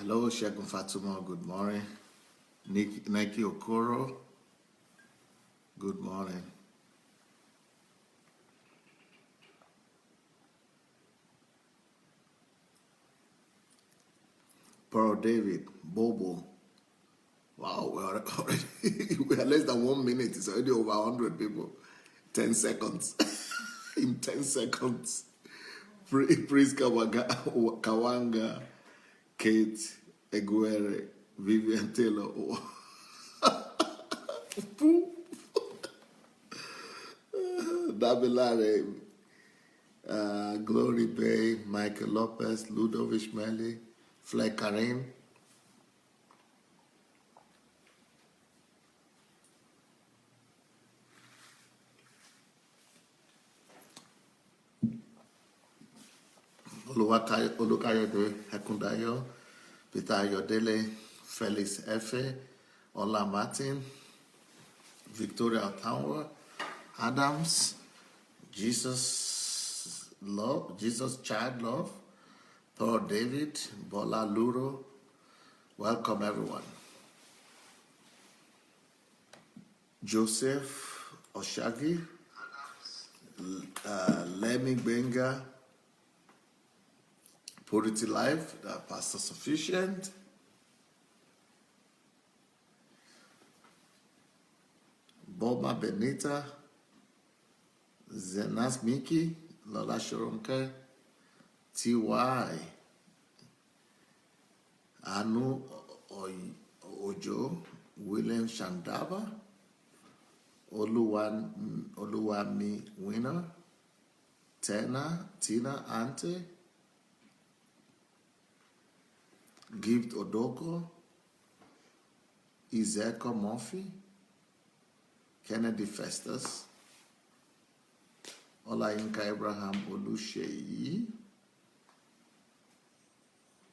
Hello, Shegun Fatuma. Good morning. Nike Okoro. Good morning. Pearl David, Bobo. Wow, we are already we are less than 1 minute. It's already over 100 people. 10 seconds. In 10 seconds. Praise Kawanga, Kate Eguere, Vivian Taylor. Dabilare, Glory Bay, Michael Lopez, Ludovic Melly, Fleck Karim. Olukayode Hekundayo, Peter Ayodele, Felix Efe, Ola Martin, Victoria Otawa, Adams, Jesus Love, Jesus Child Love, Paul David, Bola Luro. Welcome everyone. Joseph Oshagi, Lemmy Benga, Purity Life, Pastor Sufficient, Boba Benita, Zenas Miki, Lola Shoronke, T.Y., Anu Ojo, William Shandaba, Oluwami Winner, Tina Ante, Gift Odoko, Izeko Murphy, Kennedy Festus, Olayinka Abraham Olusheyi,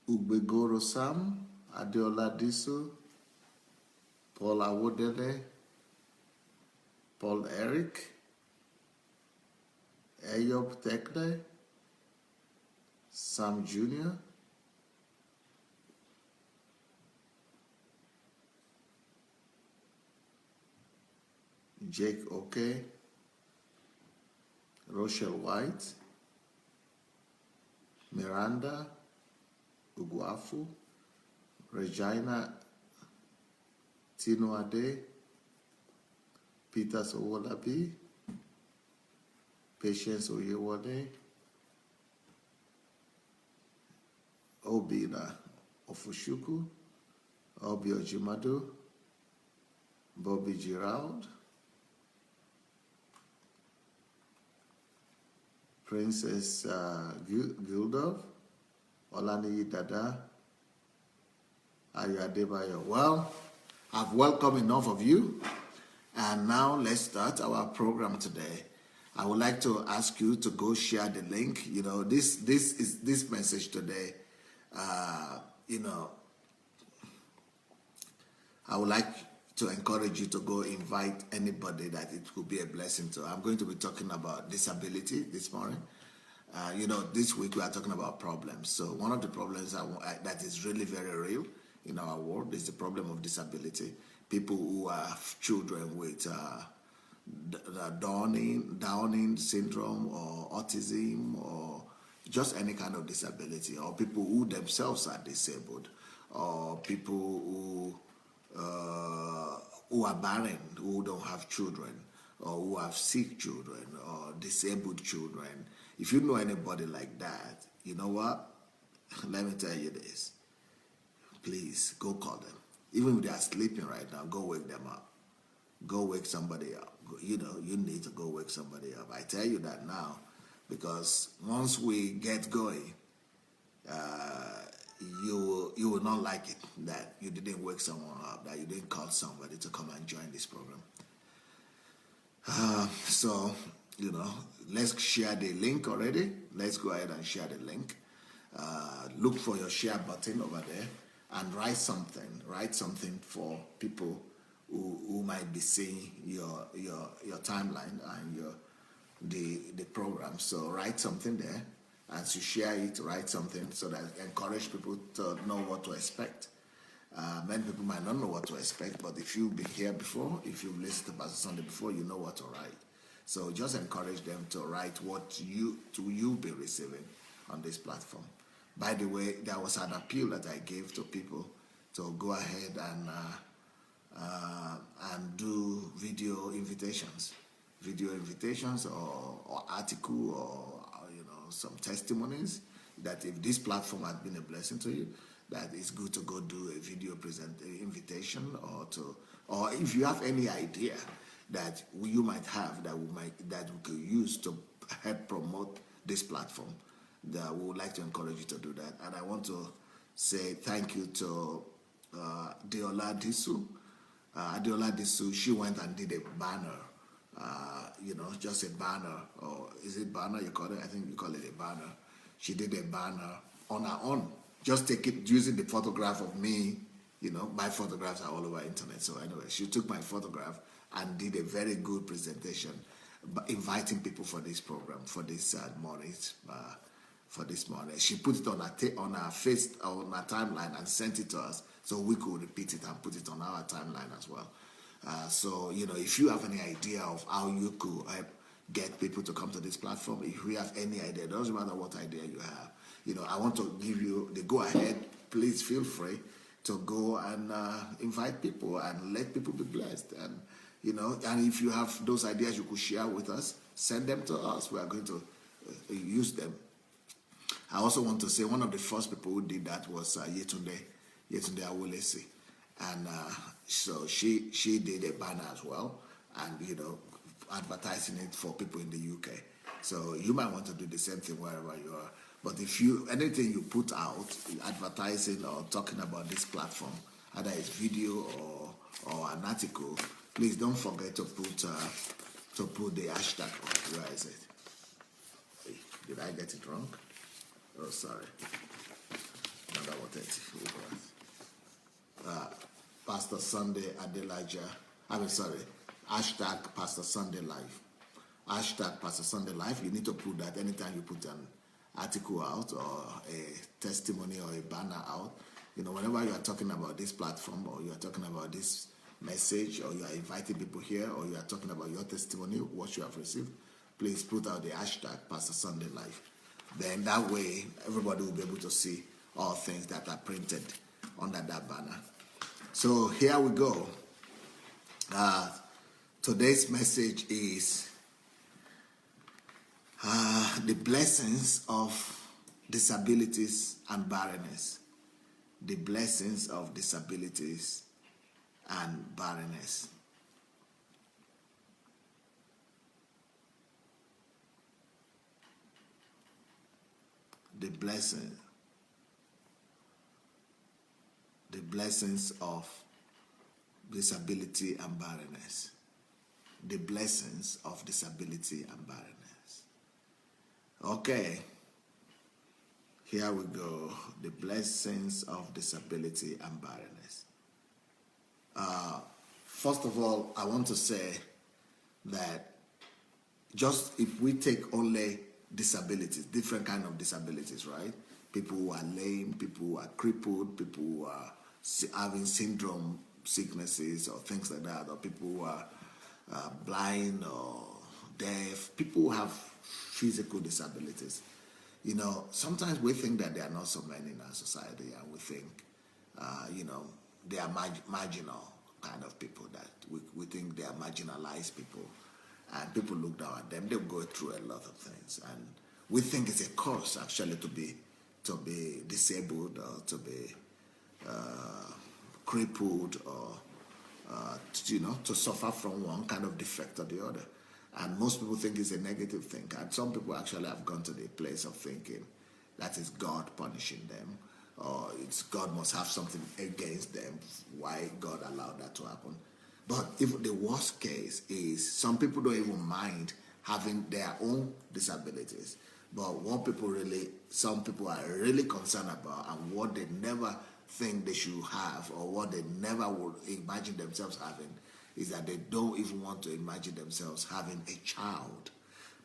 Ugbegoro Sam, Adeola Diso, Paul Awodele, Paul Eric, Eyob Tekle, Sam Jr., Jake Oke, Rochelle White, Miranda Uguafu, Regina Tinoade, Peter Sowolabi, Patience Oyewole, Obina Ofushuku, Obi Ojimado, Bobby Girald, Princess Gildov, Olani Dada, Ayadebayo. Well, I've welcomed enough of you, and now let's start our program today. I would like to ask you to go share the link. You know, this message today. You know, I would like to encourage you to go invite anybody that it could be a blessing to. I'm going to be talking about disability this morning. You know, this week we are talking about problems. So one of the problems that is really very real in our world is the problem of disability. People who have children with Downing syndrome or autism or just any kind of disability, or people who themselves are disabled, or people who are barren, who don't have children, or who have sick children, or disabled children. If you know anybody like that, you know what? Let me tell you this. Please, go call them. Even if they are sleeping right now, go wake them up. Go wake somebody up. You know, you need to go wake somebody up. I tell you that now, because once we get going, you will not like it that you didn't wake someone up, that you didn't call somebody to come and join this program. So, you know, let's share the link already. Let's go ahead and share the link. Look for your share button over there and write something for people who might be seeing your timeline and the program. So write something there and to share it, write something so that encourage people to know what to expect. Many people might not know what to expect, but if you've been here before, if you've listened to Pastor Sunday before, you know what to write. So just encourage them to write what you'll be receiving on this platform. By the way, there was an appeal that I gave to people to go ahead and do video invitations or article or some testimonies, that if this platform has been a blessing to you, that it's good to go do a video invitation, or if you have any idea that you might have that we could use to help promote this platform, that we would like to encourage you to do that. And I want to say thank you to Adelaju. Adelaju, she went and did a banner, just a banner, or is it banner you call it? I think you call it a banner. She did a banner on her own. Just take it using the photograph of me. My photographs are all over the internet. So anyway, she took my photograph and did a very good presentation, inviting people for this program, for this morning. She put it on her timeline and sent it to us so we could repeat it and put it on our timeline as well. So if you have any idea of how you could help get people to come to this platform, if you have any idea, it doesn't matter what idea you have, I want to give you the go ahead. Please feel free to go and invite people and let people be blessed. And and if you have those ideas you could share with us, send them to us. We are going to use them. I also want to say one of the first people who did that was Yetunde Awolesi, and so she did a banner as well, and advertising it for people in the UK. So you might want to do the same thing wherever you are. But if anything you put out, advertising or talking about this platform, either it's video or an article, please don't forget to put the hashtag. Where is it? Did I get it wrong? Oh, sorry. Another 130. Pastor Sandey Adelaja. Hashtag Pastor Sandey Life. Hashtag Pastor Sandey Life. You need to put that anytime you put an article out or a testimony or a banner out. Whenever you are talking about this platform, or you are talking about this message, or you are inviting people here, or you are talking about your testimony, what you have received, please put out the hashtag Pastor Sandey Life. Then that way, everybody will be able to see all things that are printed under that banner. So here we go. Today's message is the blessings of disabilities and barrenness. The blessings of disabilities and barrenness. The blessings of disability and barrenness. The blessings of disability and barrenness. Okay, here we go. The blessings of disability and barrenness. First of all, I want to say that just if we take only disabilities, different kind of disabilities, right? People who are lame, people who are crippled, people who are having syndrome sicknesses or things like that, or people who are blind or deaf, people who have physical disabilities. Sometimes we think that there are not so many in our society, and we think, they are marginal kind of people, that we think they are marginalized people, and people look down at them. They go through a lot of things, and we think it's a curse actually to be disabled, or to be crippled, or to suffer from one kind of defect or the other. And most people think it's a negative thing, and some people actually have gone to the place of thinking that is God punishing them, or it's God must have something against them, why God allowed that to happen. But if the worst case is some people don't even mind having their own disabilities, but some people are really concerned about, and what they never think they should have, or what they never would imagine themselves having, is that they don't even want to imagine themselves having a child.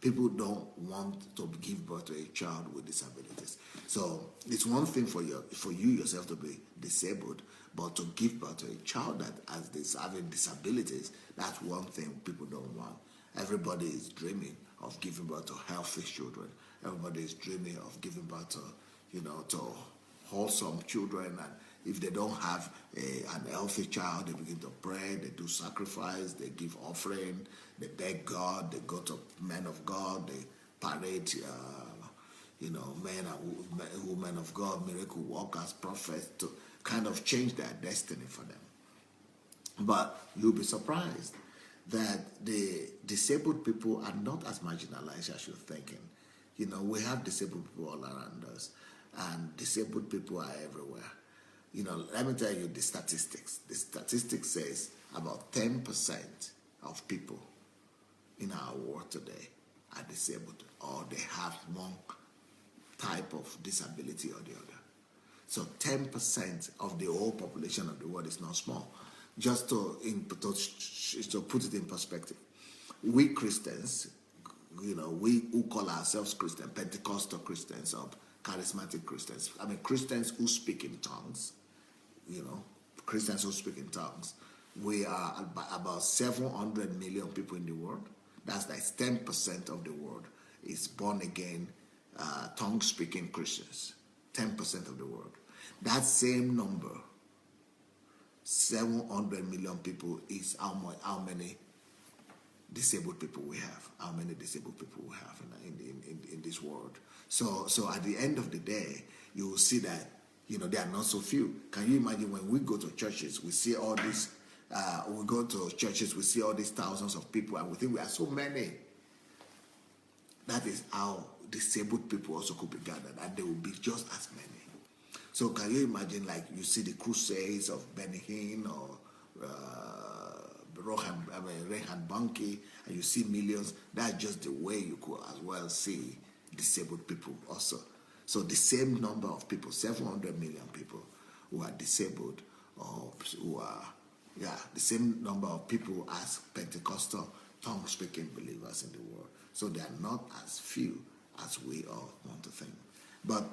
People don't want to give birth to a child with disabilities. So it's one thing for you yourself to be disabled, but to give birth to a child that has having disabilities, that's one thing people don't want. Everybody is dreaming of giving birth to healthy children. Everybody is dreaming of giving birth to, to wholesome children. And if they don't have an healthy child, they begin to pray, they do sacrifice, they give offering, they beg God, they go to men of God, they parade, men and women of God, miracle workers, prophets, to kind of change their destiny for them. But you'll be surprised that the disabled people are not as marginalized as you're thinking. We have disabled people all around us, and disabled people are everywhere. Let me tell you the statistics. The statistics says about 10% of people in our world today are disabled, or they have one type of disability or the other. So 10% of the whole population of the world is not small. Just to put it in perspective, we Christians, we who call ourselves Christian, Pentecostal Christians or charismatic Christians, Christians who speak in tongues, Christians who speak in tongues, we are about 700 million people in the world. That's like 10% of the world is born again, tongue-speaking Christians. 10% of the world. That same number, 700 million people, is how many disabled people we have. How many disabled people we have in this world. So at the end of the day, you will see that there are not so few. Can you imagine when we go to churches, we see all these. We go to churches, we see all these thousands of people, and we think we are so many. That is how disabled people also could be gathered, and they will be just as many. So can you imagine, like, you see the crusades of Benny Hinn or Reinhard Bonnke, and you see millions. That's just the way you could as well see disabled people also. So the same number of people, 700 million people who are disabled, or who are, the same number of people as Pentecostal tongue-speaking believers in the world. So they are not as few as we all want to think. But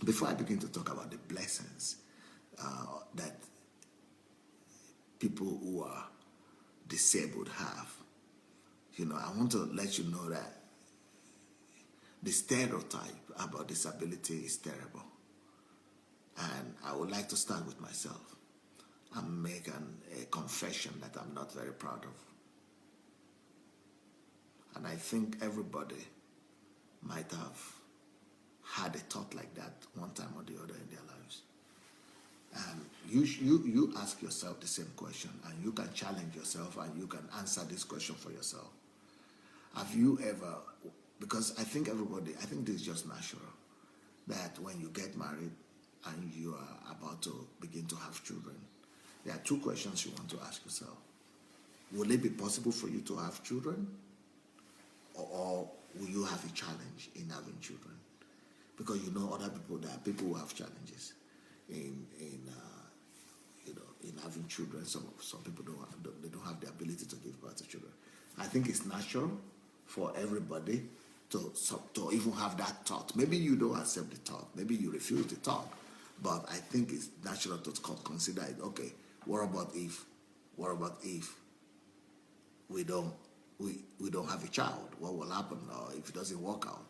before I begin to talk about the blessings that people who are disabled have, I want to let you know that the stereotype about disability is terrible. And I would like to start with myself and make a confession that I'm not very proud of. And I think everybody might have had a thought like that one time or the other in their lives. And you ask yourself the same question, and you can challenge yourself, and you can answer this question for yourself. Have you ever, because I think this is just natural, that when you get married and you are about to begin to have children, there are two questions you want to ask yourself. Will it be possible for you to have children? Or will you have a challenge in having children? Because other people, there are people who have challenges in having children. Some people don't have the ability to give birth to children. I think it's natural for everybody to even have that thought. Maybe you don't accept the thought. Maybe you refuse the thought. But I think it's natural to consider it. Okay, what about if we don't have a child? What will happen if it doesn't work out?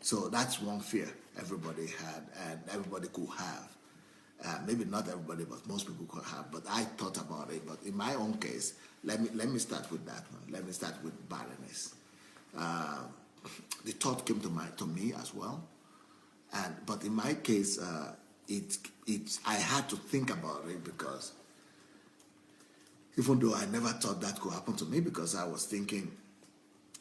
So that's one fear everybody had, and everybody could have. Maybe not everybody, but most people could have. But I thought about it. But in my own case, let me start with that one. Let me start with barrenness. The thought came to me as well. But in my case, I had to think about it, because even though I never thought that could happen to me, because I was thinking,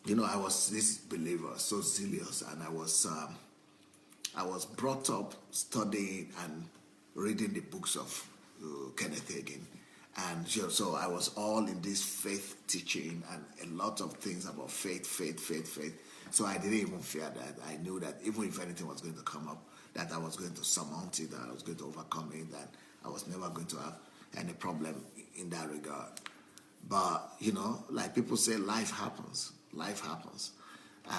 I was this believer, so zealous, and I was brought up studying and reading the books of Kenneth Hagin, and so I was all in this faith teaching and a lot of things about faith. So I didn't even fear that. I knew that even if anything was going to come up, that I was going to surmount it, that I was going to overcome it, that I was never going to have any problem in that regard. But, like people say, life happens. life happens.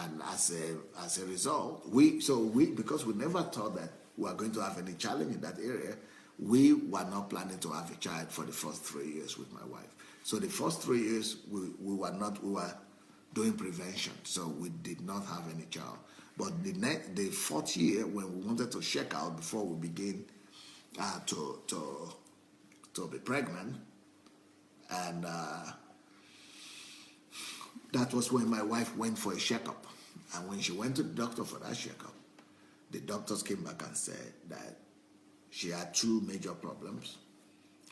And as a result, because we never thought that we were going to have any challenge in that area, we were not planning to have a child for the first 3 years with my wife. So the first 3 years we were doing prevention, so we did not have any child. But the fourth year, when we wanted to check out before we begin to be pregnant, and that was when my wife went for a checkup. And when she went to the doctor for that checkup, the doctors came back and said that she had two major problems.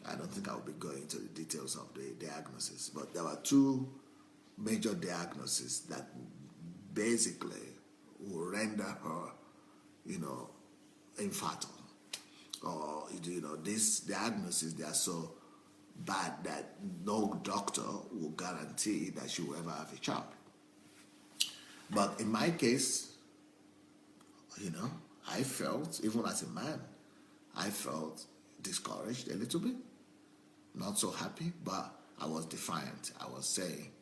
I don't think I'll be going into the details of the diagnosis, but there were two major diagnoses that basically will render her, infertile. Or, these diagnoses, they are so bad that no doctor will guarantee that she will ever have a child. But in my case, I felt, even as a man, I felt discouraged a little bit, not so happy, but I was defiant. I was saying,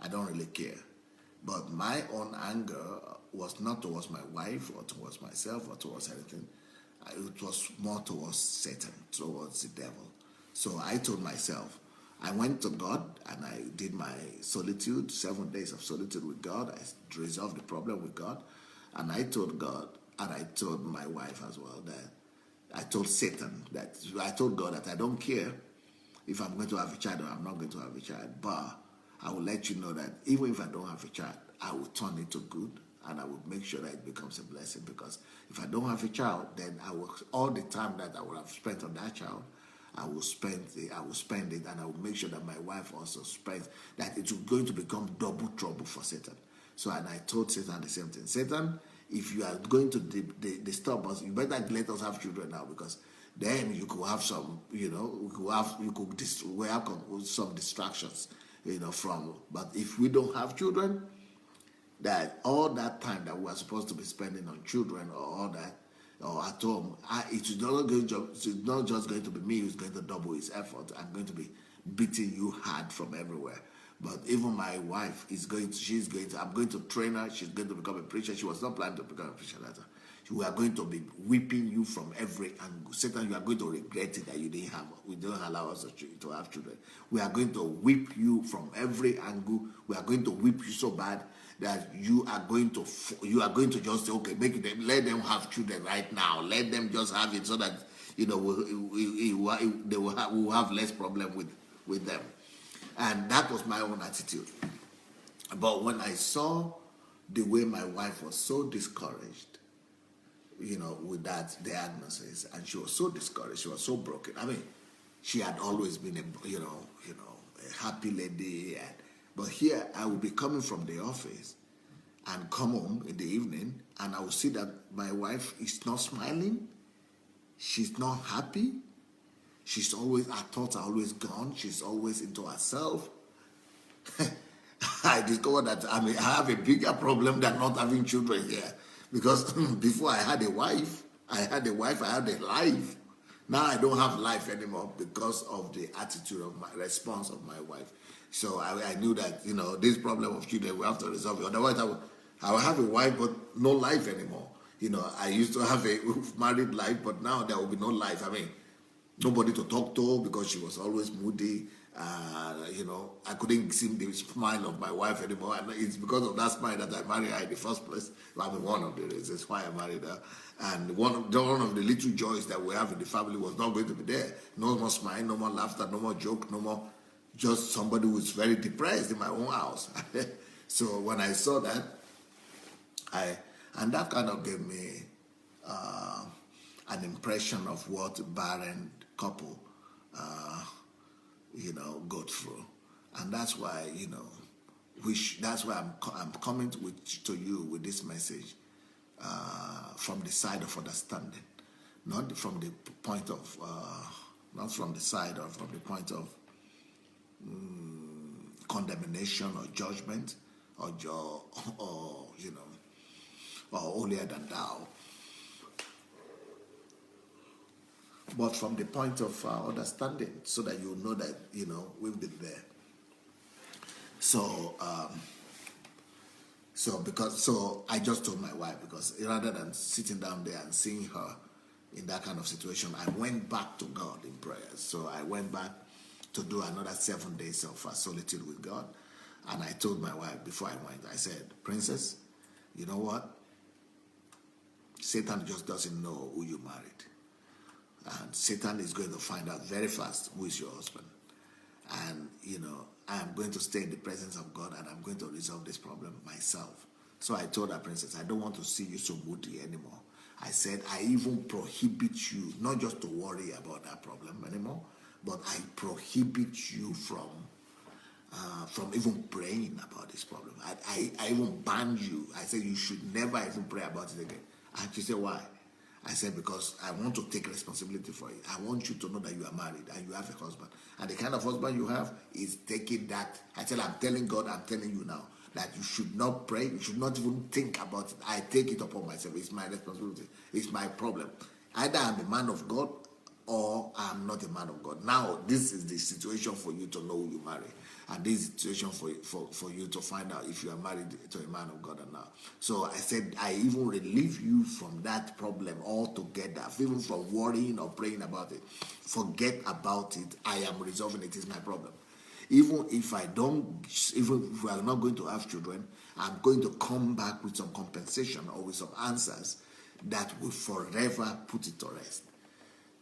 I don't really care. But my own anger was not towards my wife or towards myself or towards anything. It was more towards Satan, towards the devil. So I told myself, I went to God and I did my solitude, 7 days of solitude with God. I resolved the problem with God. And I told God, and I told my wife as well, that I told Satan, that I told God that I don't care if I'm going to have a child or I'm not going to have a child, but I will let you know that even if I don't have a child, I will turn it to good and I will make sure that it becomes a blessing, because if I don't have a child, then I will, all the time that I would have spent on that child, I will spend it, and I will make sure that my wife also spends, that it will going to become double trouble for Satan. So, and I told Satan the same thing. Satan, if you are going to disturb us, you better let us have children now, because then you could have some, we have some distractions, from. But if we don't have children, that all that time that we are supposed to be spending on children or all that, or at home, it's not just going to be me who's going to double his effort. I'm going to be beating you hard from everywhere. But even my wife I'm going to train her. She's going to become a preacher. She was not planning to become a preacher later. We are going to be whipping you from every angle. Satan, you are going to regret it that we don't allow us to have children. We are going to whip you from every angle. We are going to whip you so bad that you are going to just say, okay, let them have children right now. Let them just have it so that we'll have less problem with them. And that was my own attitude. But when I saw the way my wife was so discouraged, with that diagnosis, and she was so discouraged, she was so broken. I mean, she had always been a happy lady, but here I would be coming from the office and come home in the evening, and I would see that my wife is not smiling, she's not happy, her thoughts are always gone, she's always into herself. I discovered that I have a bigger problem than not having children here. Because before I had a wife, I had a life. Now I don't have life anymore because of the attitude of my response of my wife. So I knew that, this problem of children, we have to resolve it. Otherwise, I will have a wife, but no life anymore. I used to have a married life, but now there will be no life. I mean, nobody to talk to because she was always moody. I couldn't see the smile of my wife anymore, and it's because of that smile that I married her in the first place. One of the reasons why I married her, and one of the little joys that we have in the family was not going to be there. No more smile, no more laughter, no more joke, no more just somebody who's very depressed in my own house. So when I saw that, and that kind of gave me an impression of what barren couple go through. And that's why I'm coming to you with this message from the side of understanding, not from the point of condemnation or judgment or holier than thou, but from the point of understanding, so that you know that we've been there. So So I just told my wife, because rather than sitting down there and seeing her in that kind of situation, I went back to God in prayers. So I went back to do another 7 days of solitude with God. And I told my wife before I went, I said, Princess, you know what? Satan just doesn't know who you married. And Satan is going to find out very fast who is your husband. And, I am going to stay in the presence of God, and I'm going to resolve this problem myself. So I told her, Princess, I don't want to see you so moody anymore. I said, I even prohibit you, not just to worry about that problem anymore, but I prohibit you from even praying about this problem. I even ban you. I said, you should never even pray about it again. And she said, why? I said, because I want to take responsibility for it. I want you to know that you are married and you have a husband. And the kind of husband you have is taking that. I said, I'm telling God, I'm telling you now, that you should not pray. You should not even think about it. I take it upon myself. It's my responsibility. It's my problem. Either I'm a man of God or I'm not a man of God. Now, this is the situation for you to know who you marry. And this is the situation for you to find out if you are married to a man of God or not. So I said, I even relieve you from that problem altogether, even from worrying or praying about it. Forget about it. I am resolving it. It's my problem. Even if we are not going to have children, I'm going to come back with some compensation or with some answers that will forever put it to rest.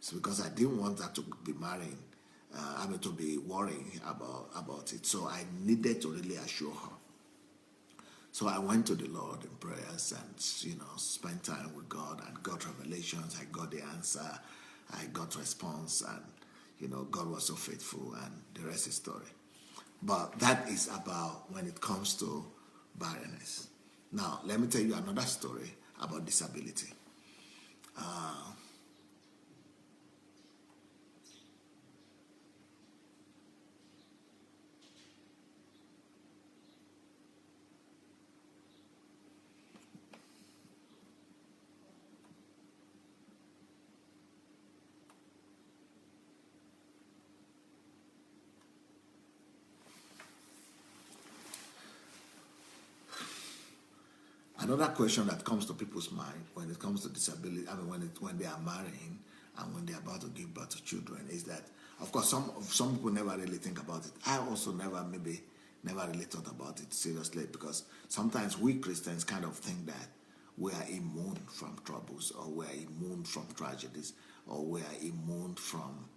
So because I didn't want her to be marrying, to be worrying about it. So I needed to really assure her. So I went to the Lord in prayers and, spent time with God and got revelations. I got the answer. I got response, and, God was so faithful, and the rest is story. But that is about when it comes to barrenness. Now, let me tell you another story about disability. Another question that comes to people's mind when it comes to disability, when they are marrying and when they are about to give birth to children, is that, of course, some people never really think about it. I also never really thought about it seriously, because sometimes we Christians kind of think that we are immune from troubles, or we are immune from tragedies, or we are immune from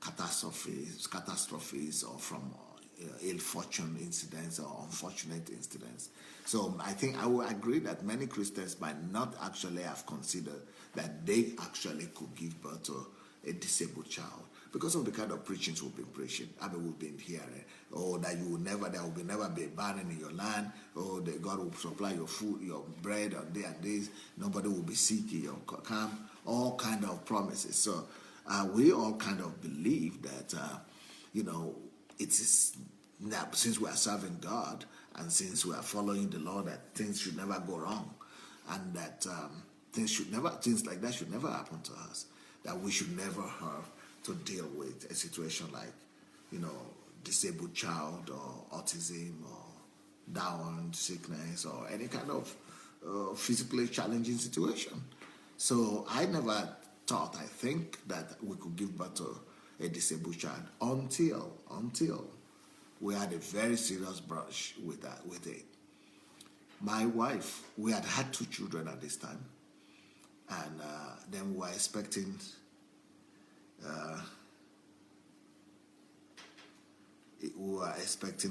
catastrophes or from ill fortune incidents or unfortunate incidents. So I think I would agree that many Christians might not actually have considered that they actually could give birth to a disabled child because of the kind of preachings we've been preaching. We've been hearing, that there will never be a barren in your land, that God will supply your food, your bread on day and days, nobody will be sick in your camp, all kind of promises. So we all kind of believe that, it is now, since we are serving God and since we are following the Lord, that things should never go wrong, and that things like that should never happen to us. That we should never have to deal with a situation like, disabled child or autism or Down sickness or any kind of physically challenging situation. So I never thought, I think, that we could give birth to a disabled child until we had a very serious brush with it. My wife, we had 2 children at this time, and then we were expecting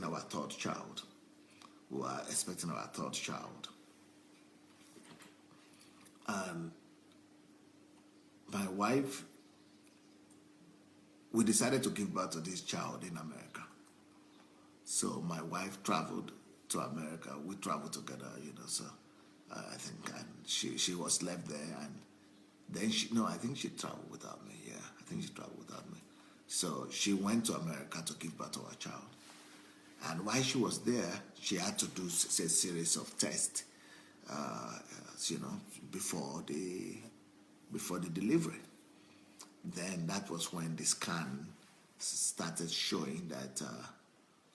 our third child. And my wife, we decided to give birth to this child in America. So my wife traveled to America. We traveled together, so I think, and she was left there, and then I think she traveled without me. Yeah, I think she traveled without me. So she went to America to give birth to her child. And while she was there, she had to do a series of tests, before the delivery. Then that was when the scan started showing that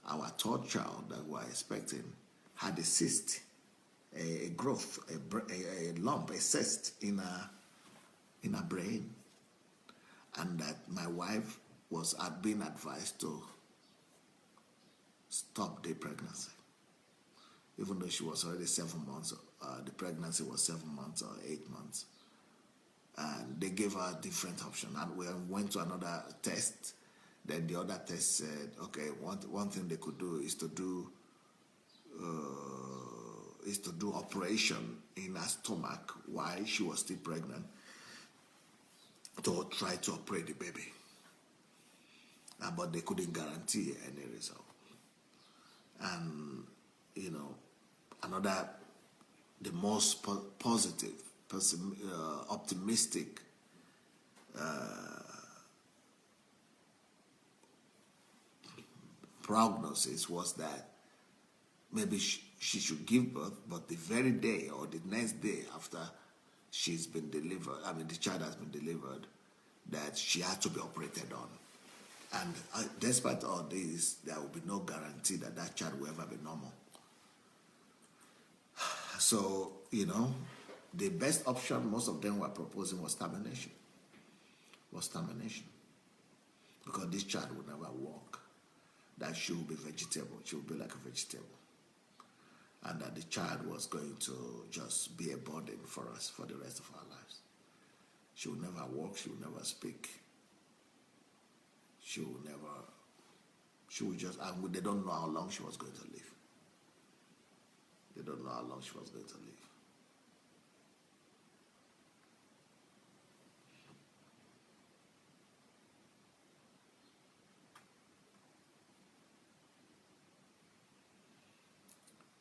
our third child that we were expecting had a cyst a growth, a lump, a cyst in her brain, and that my wife had been advised to stop the pregnancy, even though she was already 7 months. The pregnancy was 7 months or 8 months, and they gave her a different option. And we went to another test. Then the other test said, okay, one thing they could do is to do operation in her stomach while she was still pregnant to try to operate the baby. But they couldn't guarantee any result. And, the most positive, optimistic prognosis was that maybe she should give birth, but the very day or the next day after she's been delivered, the child has been delivered, that she had to be operated on. And despite all this, there will be no guarantee that that child will ever be normal. So, the best option most of them were proposing was termination. Because this child would never walk. That she will be vegetable. She will be like a vegetable. And that the child was going to just be a burden for us for the rest of our lives. She will never walk. She will never speak. She will just, and they don't know how long she was going to live. They don't know how long she was going to live.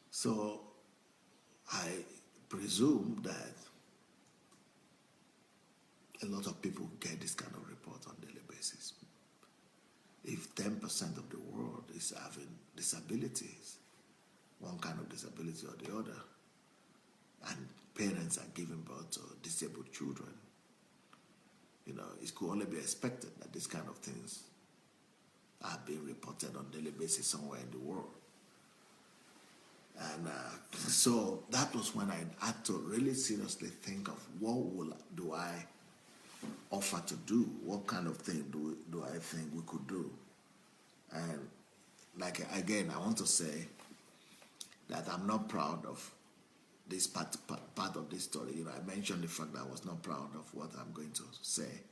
So I presume that a lot of people get this kind of report on a daily basis. If 10% of the world is having disabilities, one kind of disability or the other, and parents are giving birth to disabled children, it could only be expected that these kind of things are being reported on a daily basis somewhere in the world. And so that was when I had to really seriously think of what do I offer to do? What kind of thing do I think we could do? And again, I want to say that I'm not proud of this part of this story. I mentioned the fact that I was not proud of what I'm going to say,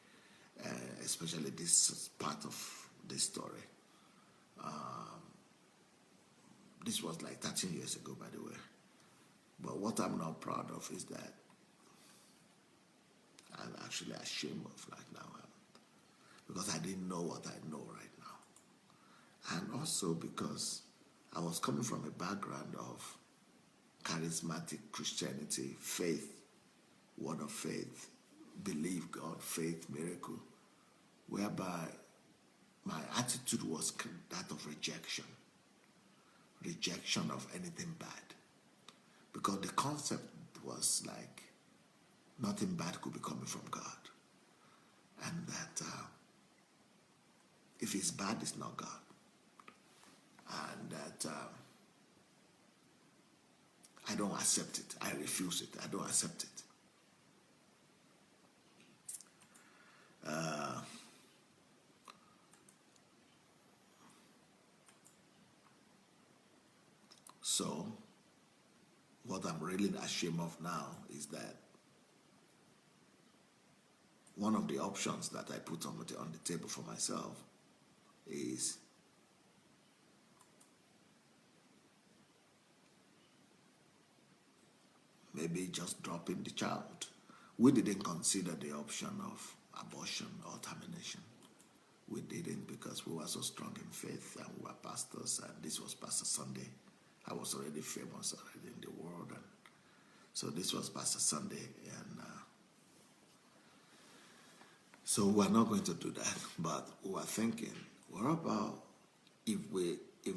especially this part of this story. This was like 13 years ago, by the way. But what I'm not proud of is that I'm actually ashamed of right now. Because I didn't know what I know right now. And also because I was coming from a background of charismatic Christianity, faith, word of faith, believe God, faith, miracle, whereby my attitude was that of rejection of anything bad. Because the concept was like nothing bad could be coming from God. And that if it's bad, it's not God. And that I don't accept it. I refuse it. I don't accept it. So, what I'm really ashamed of now is that one of the options that I put on the table for myself is maybe just dropping the child. We didn't consider the option of abortion or termination. We didn't because we were so strong in faith and we were pastors, and this was Pastor Sandei. I was already famous already in the world, and so this was Pastor Sandei, and so we're not going to do that. But we were thinking, what about if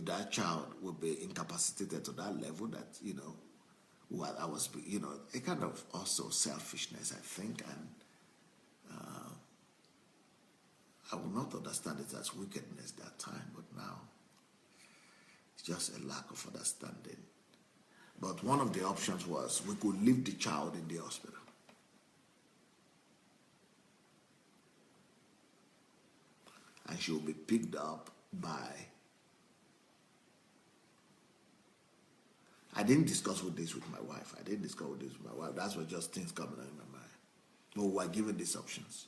that child would be incapacitated to that level that I was, a kind of also selfishness, I think, and I would not understand it as wickedness that time, but now it's just a lack of understanding. But one of the options was we could leave the child in the hospital. And she will be picked up by... I didn't discuss this with my wife. That's what just things coming out in my mind. But we were given these options.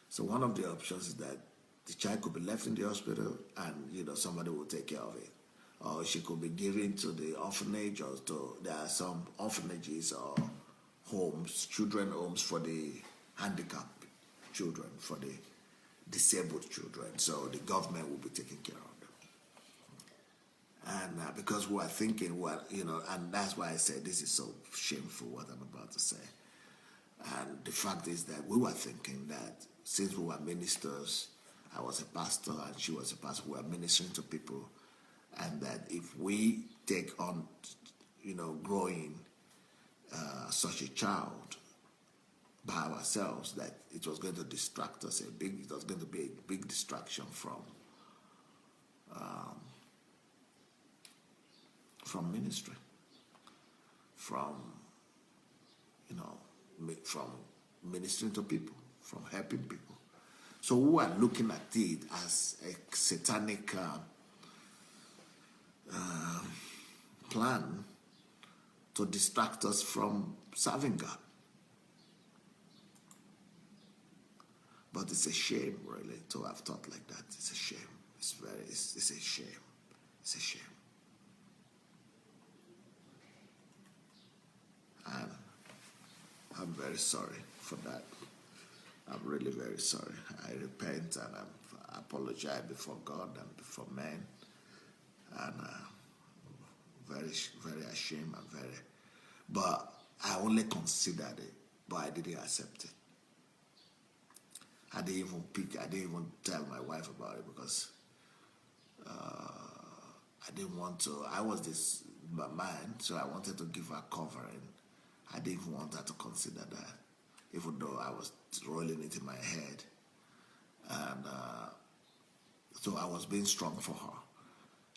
So one of the options is that the child could be left in the hospital and, somebody will take care of it. Or she could be given to the orphanage, or there are some orphanages or homes, children homes for the handicapped children, for the disabled children. So the government will be taking care of them. And because we are thinking, and that's why I said this is so shameful what I'm about to say. And the fact is that we were thinking that since we were ministers, I was a pastor and she was a pastor, we were ministering to people, and that if we take on, growing such a child by ourselves, that it was going to distract us it was going to be a big distraction from ministry, from ministering to people, from helping people. So we are looking at it as a satanic plan to distract us from serving God. But it's a shame, really, to have thought like that. It's a shame. It's a shame. It's a shame. And I'm very sorry for that. I'm really very sorry. I repent and I apologize before God and before men. And very, very ashamed and but I only considered it, but I didn't accept it. I didn't even tell my wife about it because I didn't want to. I was this man, so I wanted to give her covering. I didn't even want her to consider that, even though I was rolling it in my head. And so I was being strong for her.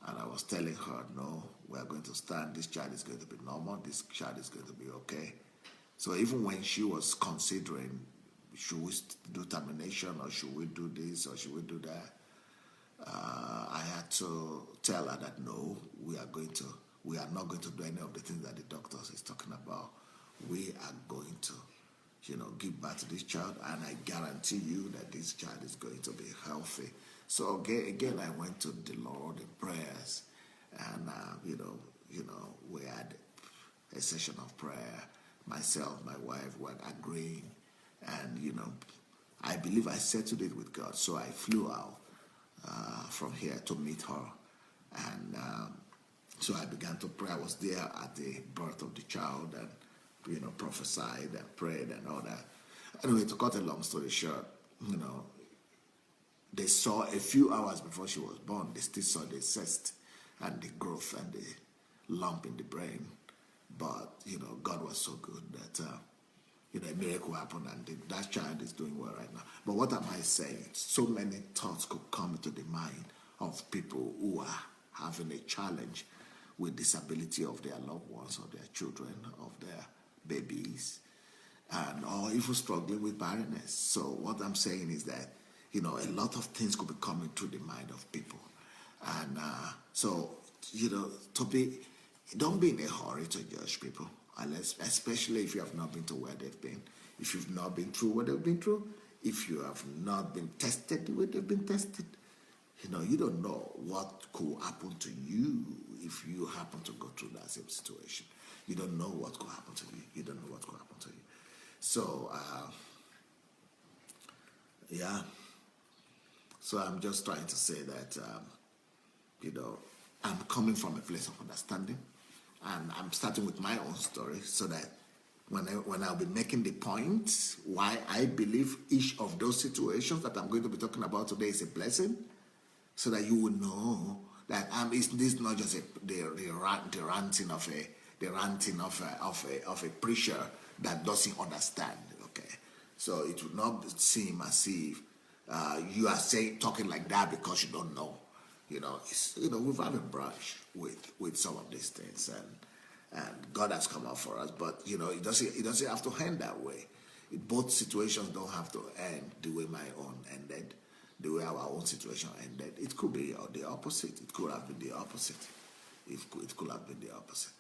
And I was telling her, no, we are going to stand. This child is going to be normal. This child is going to be okay. So even when she was considering, should we do termination, or should we do this, or should we do that, I had to tell her that no, we are not going to do any of the things that the doctors is talking about. We are going to, give birth to this child, and I guarantee you that this child is going to be healthy. So again, I went to the Lord in prayers, and we had a session of prayer. Myself, my wife were agreeing, and I believe I settled it with God. So I flew out from here to meet her, and so I began to pray. I was there at the birth of the child, and prophesied and prayed and all that. Anyway, to cut a long story short, they saw a few hours before she was born, they still saw the cyst and the growth and the lump in the brain. But, God was so good that, a miracle happened, and that child is doing well right now. But what am I saying? So many thoughts could come to the mind of people who are having a challenge with disability of their loved ones, or their children, of their babies, and or even struggling with barrenness. So what I'm saying is that, a lot of things could be coming to the mind of people. And don't be in a hurry to judge people, unless, especially if you have not been to where they've been, if you've not been through what they've been through, if you have not been tested the way they've been tested. You don't know what could happen to you if you happen to go through that same situation. You don't know what could happen to you. You don't know what could happen to you. So, yeah. So I'm just trying to say that, I'm coming from a place of understanding, and I'm starting with my own story, so that when I'll be making the point why I believe each of those situations that I'm going to be talking about today is a blessing, so that you will know that this is not just the ranting of a preacher that doesn't understand. Okay, so it would not seem as if you are talking like that because you don't know. We've had a brush with some of these things, and God has come out for us. But it doesn't have to end that way. Both situations don't have to end the way my own ended, the way our own situation ended. It could be the opposite. It could have been the opposite. It could have been the opposite.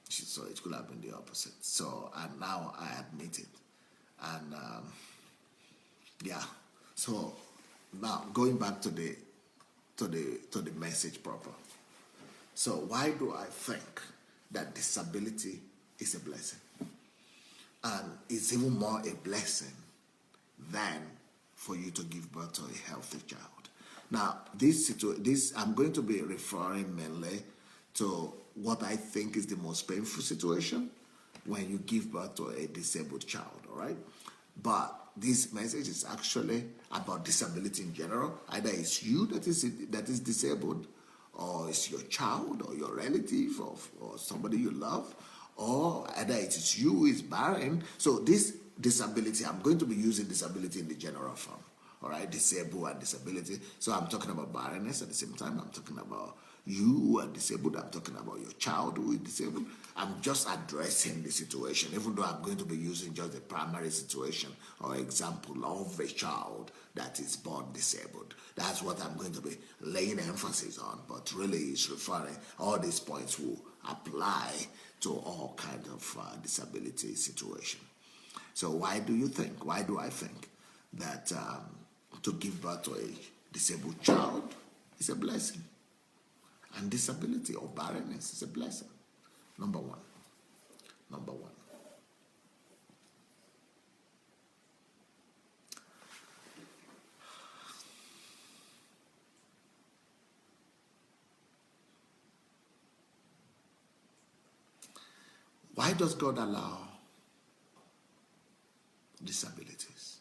So it could have been the opposite. So, and now I admit it. And yeah. So now going back to the message proper. So why do I think that disability is a blessing? And it's even more a blessing than for you to give birth to a healthy child. Now, this I'm going to be referring mainly to what I think is the most painful situation when you give birth to a disabled child, all right? But this message is actually about disability in general. Either it's you that is disabled, or it's your child, or your relative, or somebody you love, or either it is you who is barren. So this disability, I'm going to be using disability in the general form, all right? Disabled and disability. So I'm talking about barrenness at the same time. I'm talking about you who are disabled. I'm talking about your child who is disabled. I'm just addressing the situation, even though I'm going to be using just the primary situation or example of a child that is born disabled. That's what I'm going to be laying emphasis on, but really it's referring, all these points will apply to all kinds of disability situation. So why do I think that to give birth to a disabled child is a blessing? And disability or barrenness is a blessing. Number one. Why does God allow disabilities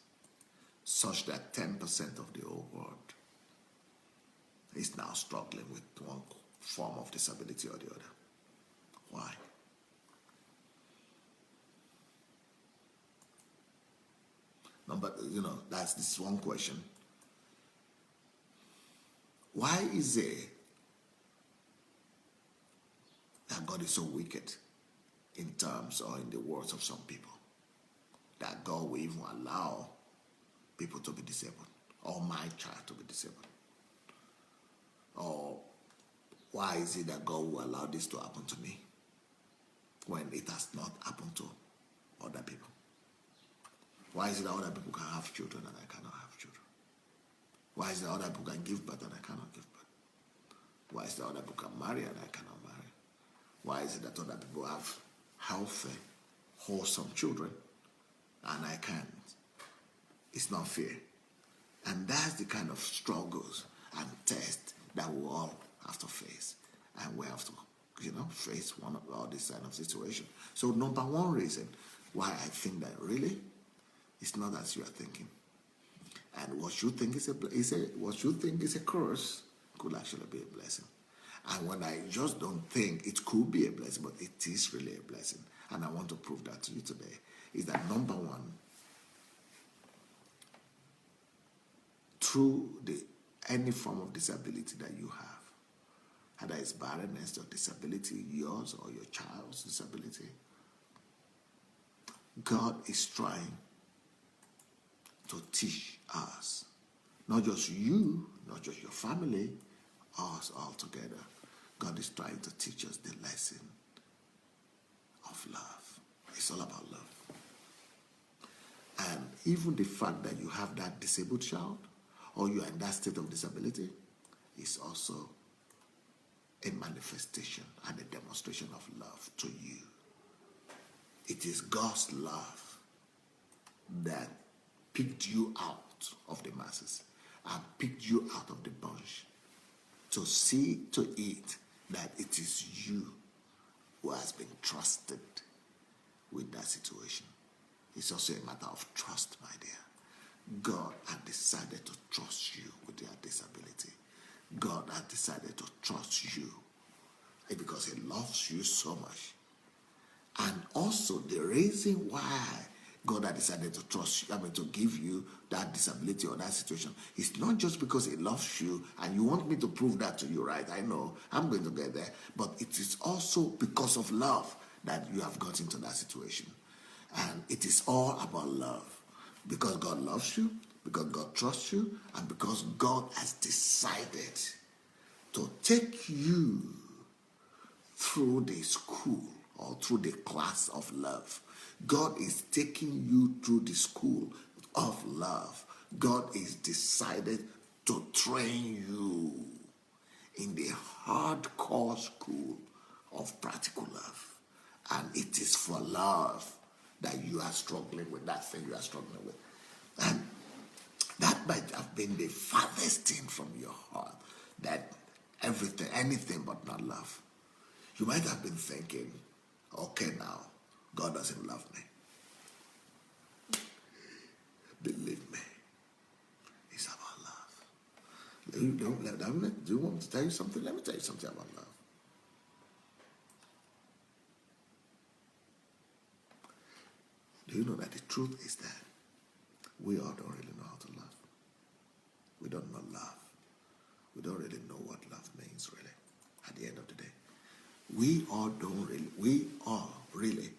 such that 10% of the whole world is now struggling with one form of disability or the other? Why? That's this one question. Why is it that God is so wicked in terms or in the words of some people, that God will even allow people to be disabled, or my child to be disabled? Or why is it that God will allow this to happen to me when it has not happened to other people? Why is it that other people can have children and I cannot have children? Why is it that other people can give birth and I cannot give birth? Why is it that other people can marry and I cannot marry? Why is it that other people have healthy, wholesome children and I can't? It's not fair. And that's the kind of struggles and tests that we all have to face. And we have to, face one of all this kind of situation. So number one reason why I think that really it's not as you are thinking. And what you think is a curse could actually be a blessing. And when I just don't think it could be a blessing, but it is really a blessing, and I want to prove that to you today, is that number one, through any form of disability that you have, either it's barrenness or disability, yours or your child's disability, God is trying to teach us, not just you, not just your family, us all together. God is trying to teach us the lesson of love. It's all about love. And even the fact that you have that disabled child, or you are in that state of disability, is also a manifestation and a demonstration of love to you. It is God's love that picked you out of the masses and picked you out of the bunch to see to it that it is you who has been trusted with that situation. It's also a matter of trust, my dear. God had decided to trust you with your disability. God had decided to trust you because He loves you so much. And also the reason why God has decided to trust you, to give you that disability or that situation. It's not just because He loves you and you want me to prove that to you, right? I know, I'm going to get there. But it is also because of love that you have got into that situation. And it is all about love. Because God loves you, because God trusts you, and because God has decided to take you through the school or through the class of love. God is taking you through the school of love. God is decided to train you in the hardcore school of practical love. And it is for love that you are struggling with, that thing you are struggling with. And that might have been the farthest thing from your heart, that everything, anything but not love. You might have been thinking, okay, now, God doesn't love me. Believe me, it's about love. Do you want me to tell you something? Let me tell you something about love. Do you know that the truth is that we all don't really know how to love? We don't know love. We don't really know what love means, really, at the end of the day. We all really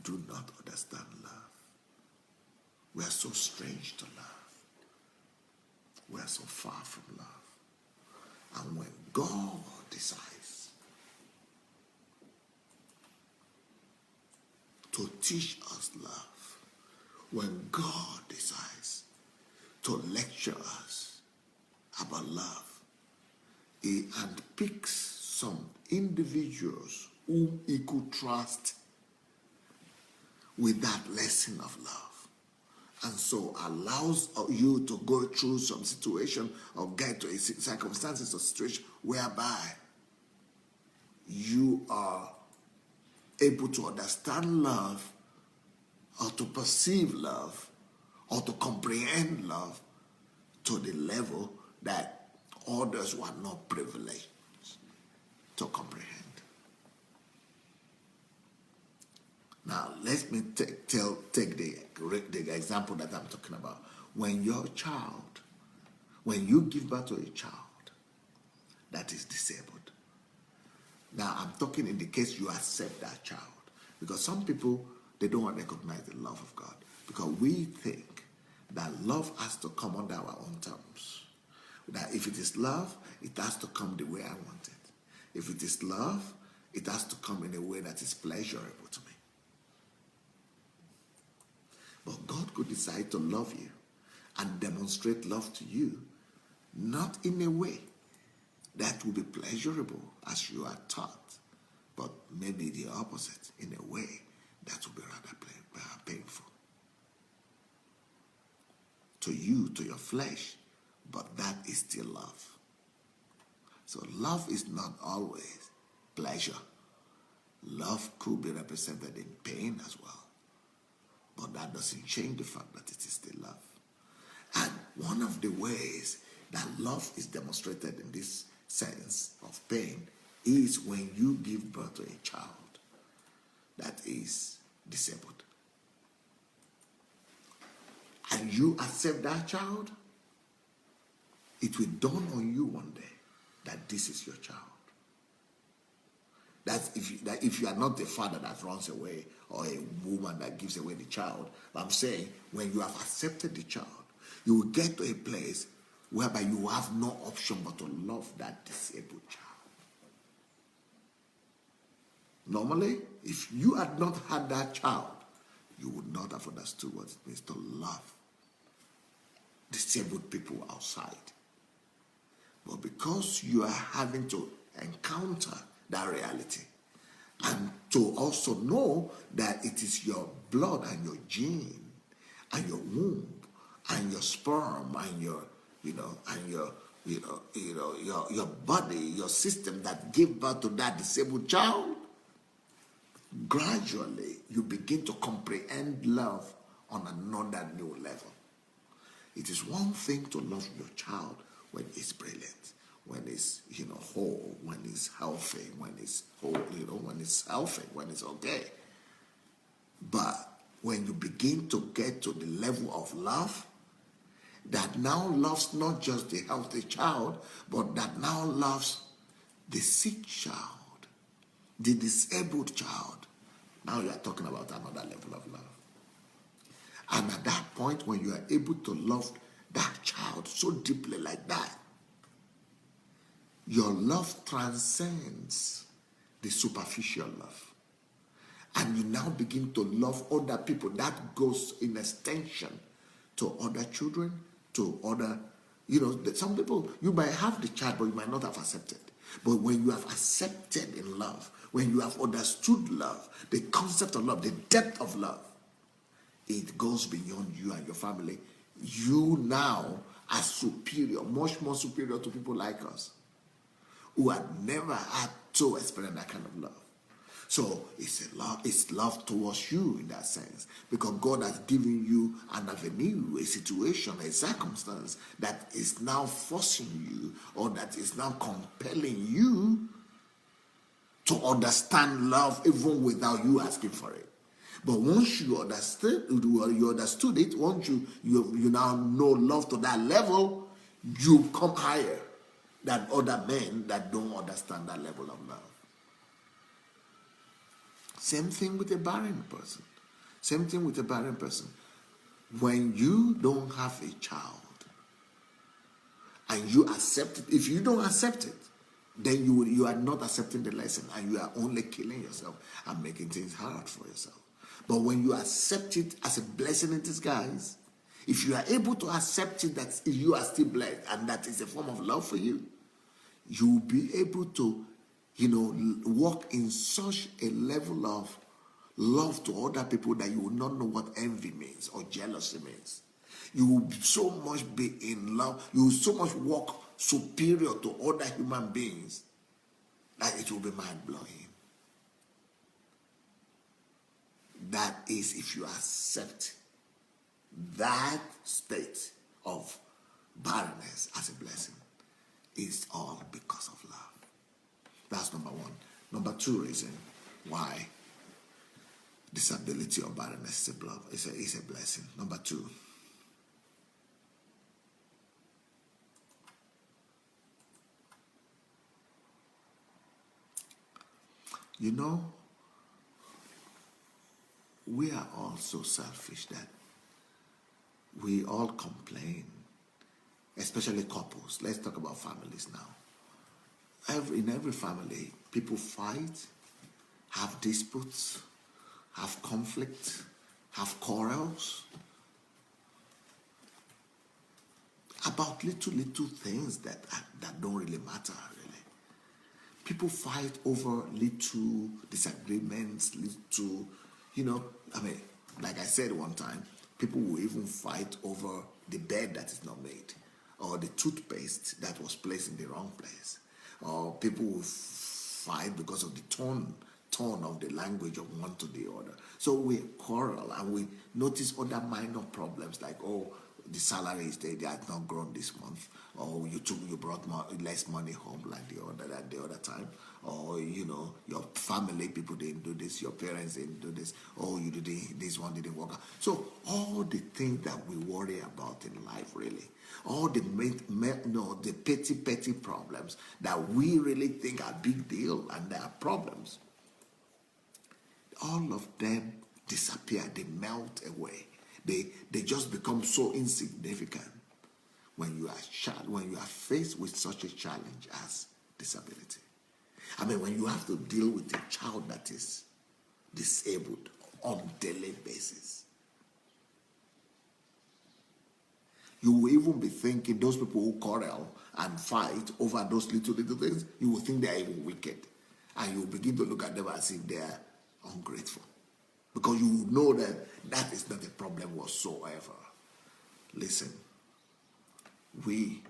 do not understand love. We are so strange to love. We are so far from love. And when God decides to teach us love, when God decides to lecture us about love, He handpicks some individuals whom He could trust with that lesson of love, and so allows you to go through some situation or get to a circumstances or situation whereby you are able to understand love, or to perceive love, or to comprehend love to the level that others were not privileged to comprehend. Now, let me take the example that I'm talking about. When you give birth to a child that is disabled. Now, I'm talking in the case you accept that child. Because some people, they don't recognize the love of God. Because we think that love has to come under our own terms. That if it is love, it has to come the way I want it. If it is love, it has to come in a way that is pleasurable to me. But God could decide to love you and demonstrate love to you, not in a way that will be pleasurable as you are taught, but maybe the opposite, in a way that will be rather painful to you, to your flesh, but that is still love. So love is not always pleasure. Love could be represented in pain as well, but that doesn't change the fact that it is still love. And one of the ways that love is demonstrated in this sense of pain is when you give birth to a child that is disabled. And you accept that child, it will dawn on you one day that this is your child. That if you are not the father that runs away or a woman that gives away the child, but I'm saying when you have accepted the child, you will get to a place whereby you have no option but to love that disabled child. Normally, if you had not had that child, you would not have understood what it means to love disabled people outside. But because you are having to encounter that reality, and to also know that it is your blood and your gene and your womb and your sperm and your body, your system that gave birth to that disabled child, gradually you begin to comprehend love on another new level. It is one thing to love your child when it's brilliant, when it's whole, when it's healthy, when it's whole, when it's healthy, when it's okay. But when you begin to get to the level of love that now loves not just the healthy child, but that now loves the sick child, the disabled child. Now you are talking about another level of love. And at that point, when you are able to love that child so deeply like that, your love transcends the superficial love. And you now begin to love other people. That goes in extension to other children, to other, some people, you might have the child, but you might not have accepted. But when you have accepted in love, when you have understood love, the concept of love, the depth of love, it goes beyond you and your family. You now are superior, much more superior to people like us, who had never had to experience that kind of love. So it's love towards you in that sense, because God has given you an avenue, a situation, a circumstance that is now forcing you, or that is now compelling you to understand love even without you asking for it. But once you understood it, once you now know love to that level, you come higher than other men that don't understand that level of love. Same thing with a barren person. Same thing with a barren person. When you don't have a child and you accept it, if you don't accept it, then you are not accepting the lesson, and you are only killing yourself and making things hard for yourself. But when you accept it as a blessing in disguise, if you are able to accept it that you are still blessed and that is a form of love for you, you will be able to walk in such a level of love to other people that you will not know what envy means or jealousy means. You will so much be in love. You will so much walk superior to other human beings that it will be mind-blowing. That is, if you accept that state of barrenness as a blessing, it's all because of love. That's number one. Number two reason why disability or barrenness is a blessing. Number two, we are all so selfish that we all complain, especially couples. Let's talk about families now. In every family, people fight, have disputes, have conflict, have quarrels about little things that don't really matter, really. People fight over little disagreements, like I said one time, people will even fight over the bed that is not made, or the toothpaste that was placed in the wrong place. Or people will fight because of the tone of the language of one to the other. So we quarrel and we notice other minor problems like, the salary is there, they have not grown this month, or you brought less money home like the other time, or your family people didn't do this, your parents didn't do this, this one didn't work out. So all the things that we worry about in life, really, all the petty problems that we really think are big deal and they are problems, all of them disappear, they melt away. They just become so insignificant when you are faced with such a challenge as disability. When you have to deal with a child that is disabled on a daily basis, you will even be thinking those people who quarrel and fight over those little things, you will think they are even wicked. And you will begin to look at them as if they are ungrateful. Because you know that is not a problem whatsoever. Listen, we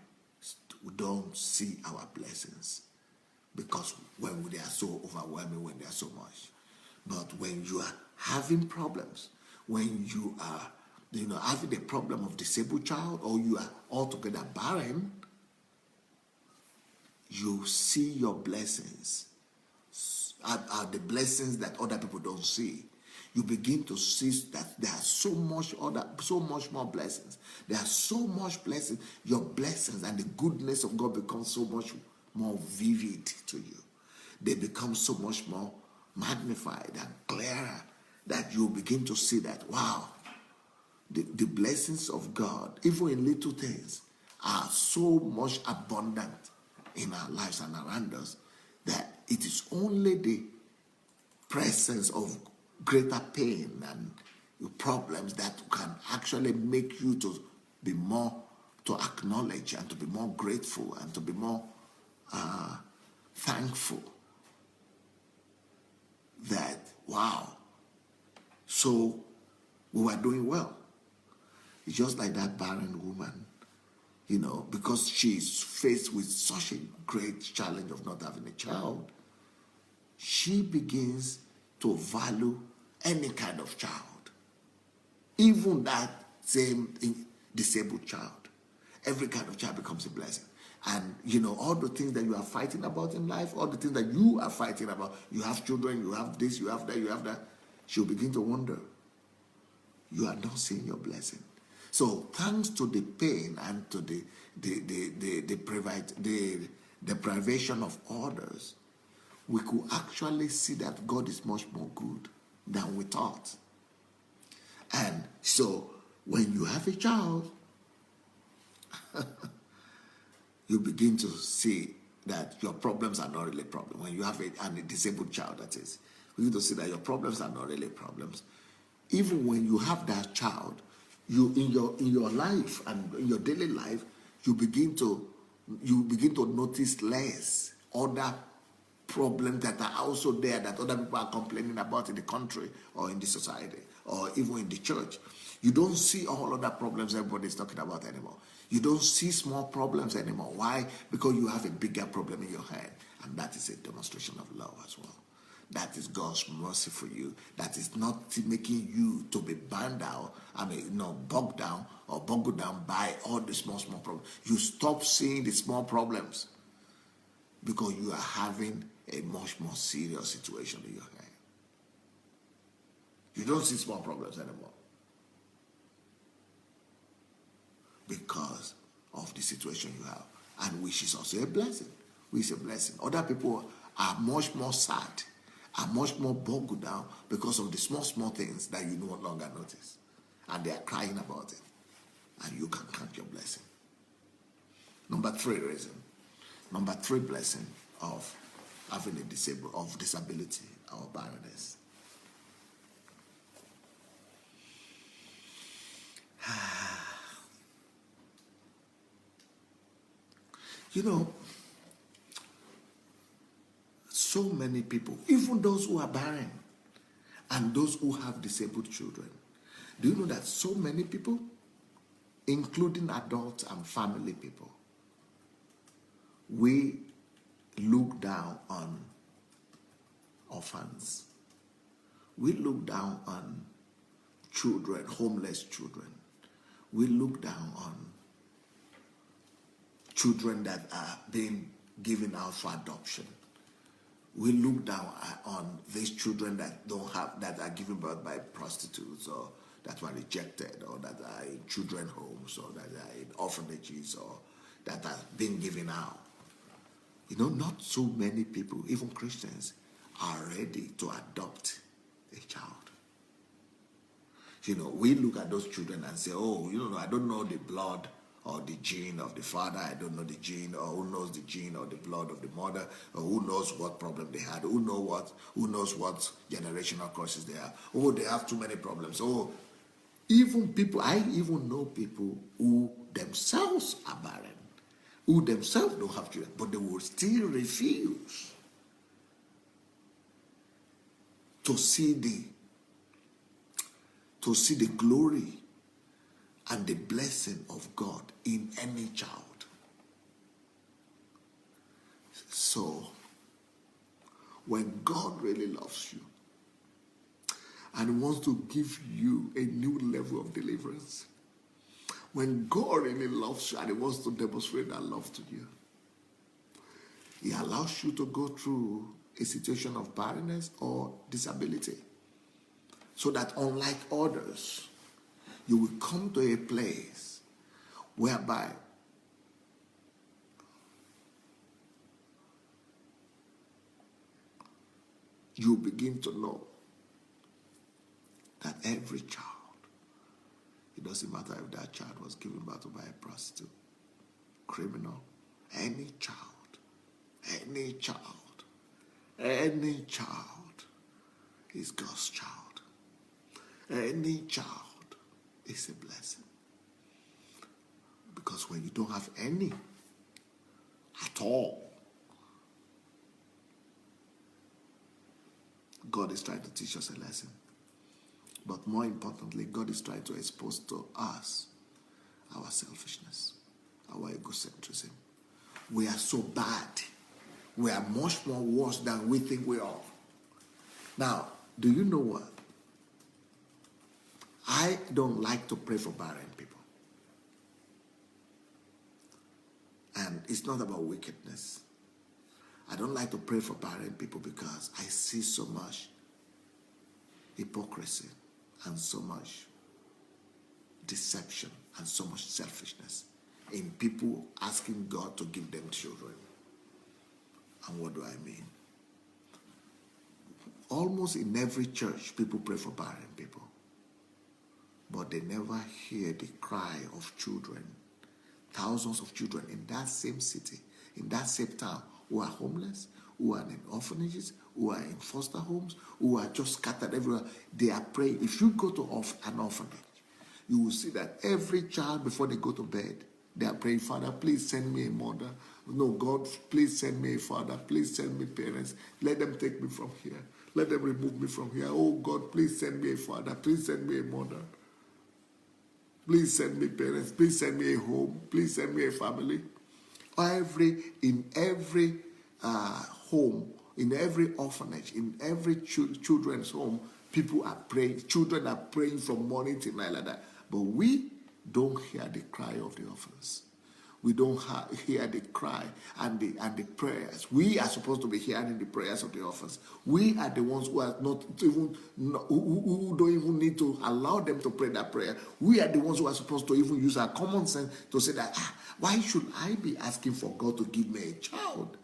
don't see our blessings because when they are so overwhelming, when they are so much. But when you are having problems, when you are having a problem of disabled child, or you are altogether barren, you see your blessings are the blessings that other people don't see. you begin to see that there are so much more blessings. There are so much blessings. Your blessings and the goodness of God become so much more vivid to you. They become so much more magnified and clearer that you begin to see that, wow, the blessings of God, even in little things, are so much abundant in our lives and around us that it is only the presence of greater pain and problems that can actually make you to be more, to acknowledge and to be more grateful and to be more thankful that, wow, so we were doing well. It's just like that barren woman, because she's faced with such a great challenge of not having a child, she begins to value any kind of child, even that same disabled child. Every kind of child becomes a blessing. And, all the things that you are fighting about in life, all the things that you are fighting about, you have children, you have this, you have that, you have that, she'll begin to wonder, you are not seeing your blessing. So thanks to the pain and to the deprivation of others, we could actually see that God is much more good than we thought. And so when you have a child, you begin to see that your problems are not really problems. When you have a disabled child, that is, you begin to see that your problems are not really problems. Even when you have that child, you in your life and in your daily life, you begin to notice less other problems that are also there that other people are complaining about in the country or in the society or even in the church. You don't see all other problems everybody's talking about anymore. You don't see small problems anymore. Why? Because you have a bigger problem in your hand, and that is a demonstration of love as well. That is God's mercy for you. That is not making you to be bogged down or boggled down by all the small problems. You stop seeing the small problems because you are having a much more serious situation in your hand. You don't see small problems anymore because of the situation you have, and which is also a blessing. Which is a blessing. Other people are much more sad, are much more boggled down because of the small things that you no longer notice, and they are crying about it, and you can count your blessing. Number three blessing of having disability or barrenness. So many people, even those who are barren and those who have disabled children, do you know that so many people, including adults and family people, we look down on orphans. We look down on children, homeless children. We look down on children that are being given out for adoption. We look down on these children that are given birth by prostitutes, or that were rejected, or that are in children homes, or that are in orphanages, or that are being given out. Not so many people, even Christians, are ready to adopt a child. We look at those children and say, I don't know the blood or the gene of the father, I don't know the gene, or who knows the gene or the blood of the mother, or who knows what problem they had, who knows what generational curses they have. They have too many problems. I even know people who themselves are barren, who themselves don't have children, but they will still refuse to see the glory and the blessing of God in any child. So, when God really loves you and wants to give you a new level of deliverance, when God really loves you and He wants to demonstrate that love to you, He allows you to go through a situation of barrenness or disability, So that unlike others, you will come to a place whereby you begin to know that every child, it doesn't matter if that child was given birth to by a prostitute, criminal, any child, any child, any child is God's child. Any child is a blessing. Because when you don't have any at all, God is trying to teach us a lesson. But more importantly, God is trying to expose to us our selfishness, our egocentrism. We are so bad. We are much more worse than we think we are. Now, do you know what? I don't like to pray for barren people. And it's not about wickedness. I don't like to pray for barren people because I see so much hypocrisy and so much deception and so much selfishness in people asking God to give them children. And what do I mean? Almost in every church, people pray for barren people. But they never hear the cry of children, thousands of children in that same city, in that same town, who are homeless, who are in orphanages, who are in foster homes, who are just scattered everywhere. They are praying. If you go to an orphanage, you will see that every child, before they go to bed, they are praying, Father, please send me a mother. No, God, please send me a father. Please send me parents. Let them take me from here. Let them remove me from here. Oh, God, please send me a father. Please send me a mother. Please send me parents. Please send me a home. Please send me a family. In every home, in every orphanage, in every children's home, people are praying. Children are praying from morning till night like that. But we don't hear the cry of the orphans. We don't hear the cry and the prayers. We are supposed to be hearing the prayers of the orphans. We are the ones who are who don't even need to allow them to pray that prayer. We are the ones who are supposed to even use our common sense to say that, why should I be asking for God to give me a child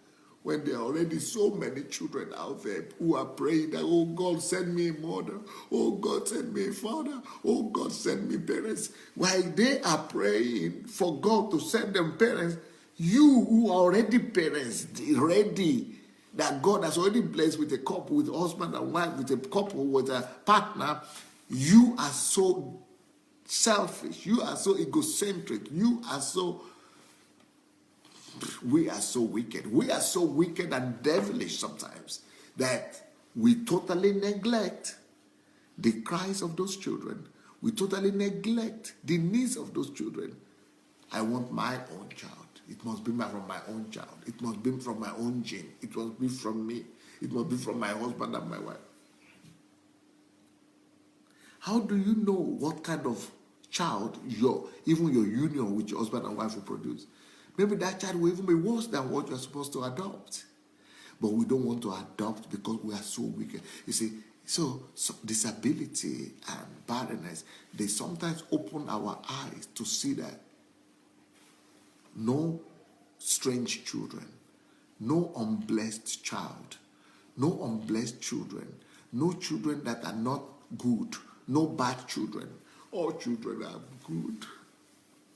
when there are already so many children out there who are praying that, oh God, send me a mother. Oh God, send me a father. Oh God, send me parents. While they are praying for God to send them parents, you who are already parents, ready, that God has already blessed with a couple, with a husband and wife, with a couple, with a partner, you are so selfish. You are so egocentric. We are so wicked. We are so wicked and devilish sometimes that we totally neglect the cries of those children. We totally neglect the needs of those children. I want my own child. It must be from my own child. It must be from my own gene. It must be from me. It must be from my husband and my wife. How do you know what kind of child even your union with your husband and wife will produce? Maybe that child will even be worse than what you're supposed to adopt. But we don't want to adopt because we are so wicked. You see, so disability and barrenness, they sometimes open our eyes to see that no strange children, no unblessed child, no unblessed children, no children that are not good, no bad children. All children are good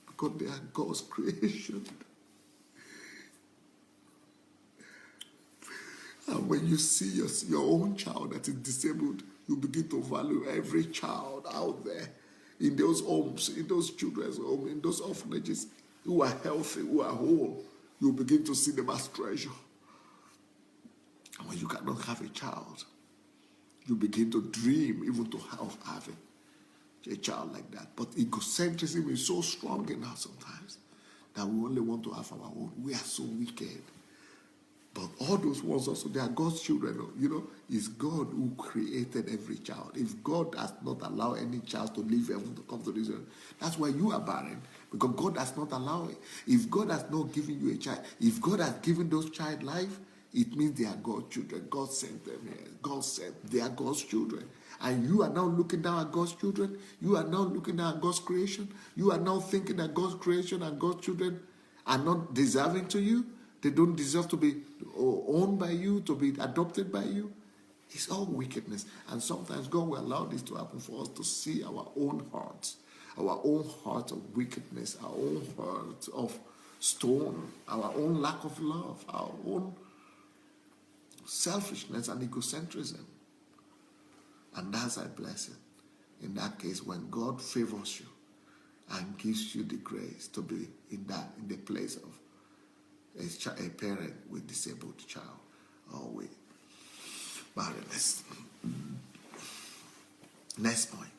because they are God's creation. And when you see your own child that is disabled, you begin to value every child out there in those homes, in those children's homes, in those orphanages who are healthy, who are whole. You begin to see them as treasure. And when you cannot have a child, you begin to dream even to having a child like that. But egocentrism is so strong in us sometimes that we only want to have our own. We are so wicked. But all those ones also, they are God's children. You know, it's God who created every child. If God does not allow any child to leave heaven to come to this earth, that's why you are barren. Because God does not allow it. If God has not given you a child, if God has given those child life, It means they are God's children. God sent them here. God said they are God's children. And you are now looking down at God's children. You are now looking down at God's creation. You are now thinking that God's creation and God's children are not deserving to you. They don't deserve to be owned by you, to be adopted by you. It's all wickedness. And sometimes God will allow this to happen for us to see our own hearts, our own heart of wickedness, our own heart of stone, our own lack of love, our own selfishness and egocentrism. And that's a blessing. In that case, when God favors you and gives you the grace to be in the place of a parent with disabled child or with barrenness. Next point.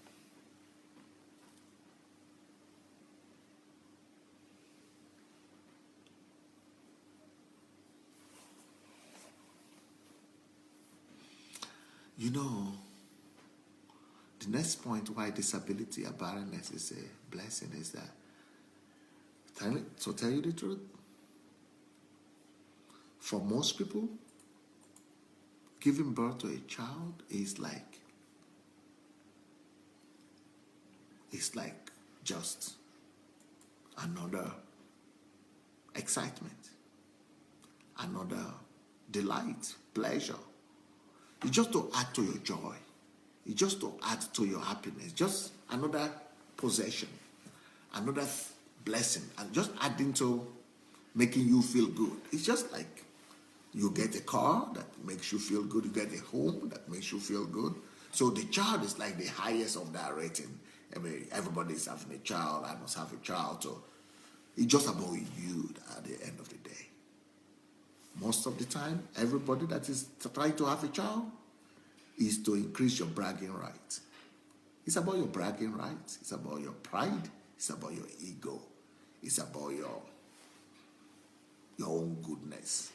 You know, the next point why disability or barrenness is a blessing is that, tell you the truth, for most people, giving birth to a child is like just another excitement, another delight, pleasure. It's just to add to your joy. It's just to add to your happiness. Just another possession, another blessing, and just adding to making you feel good. It's just like you get a car that makes you feel good. You get a home that makes you feel good. So the child is like the highest of that rating. I mean, everybody's having a child. I must have a child. So it's just about you at the end of the day. Most of the time, everybody that is trying to have a child is to increase your bragging rights. It's about your bragging rights. It's about your pride. It's about your ego. It's about your own goodness.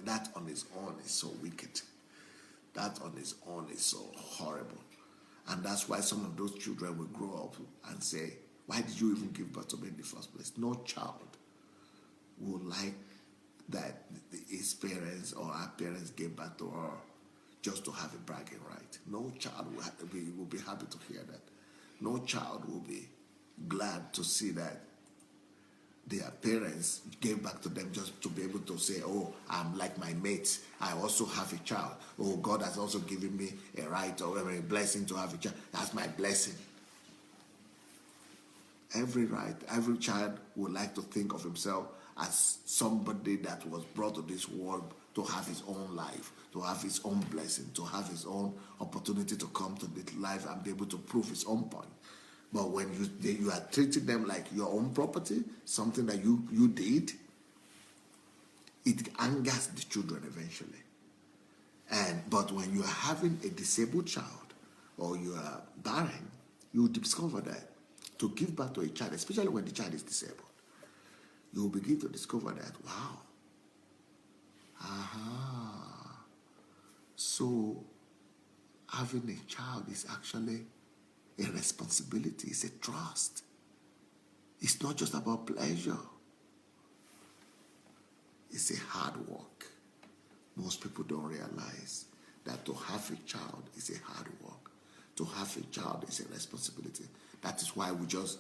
That on its own is so wicked. That on its own is so horrible. And that's why some of those children will grow up and say, why did you even give birth to me in the first place? No child will like that his parents or our parents gave birth to her just to have a bragging right. No child will be happy to hear that. No child will be glad to see that their parents gave back to them just to be able to say, oh, I'm like my mates. I also have a child. Oh, God has also given me a right or a blessing to have a child. That's my blessing. Every child would like to think of himself as somebody that was brought to this world to have his own life, to have his own blessing, to have his own opportunity to come to this life and be able to prove his own point. But when you are treating them like your own property, something that you did, it angers the children eventually. But when you are having a disabled child or you are barren, you discover that to give birth to a child, especially when the child is disabled, you will begin to discover that, wow, so having a child is actually a responsibility, it's a trust. It's not just about pleasure. It's a hard work. Most people don't realize that to have a child is a hard work. To have a child is a responsibility. That is why we just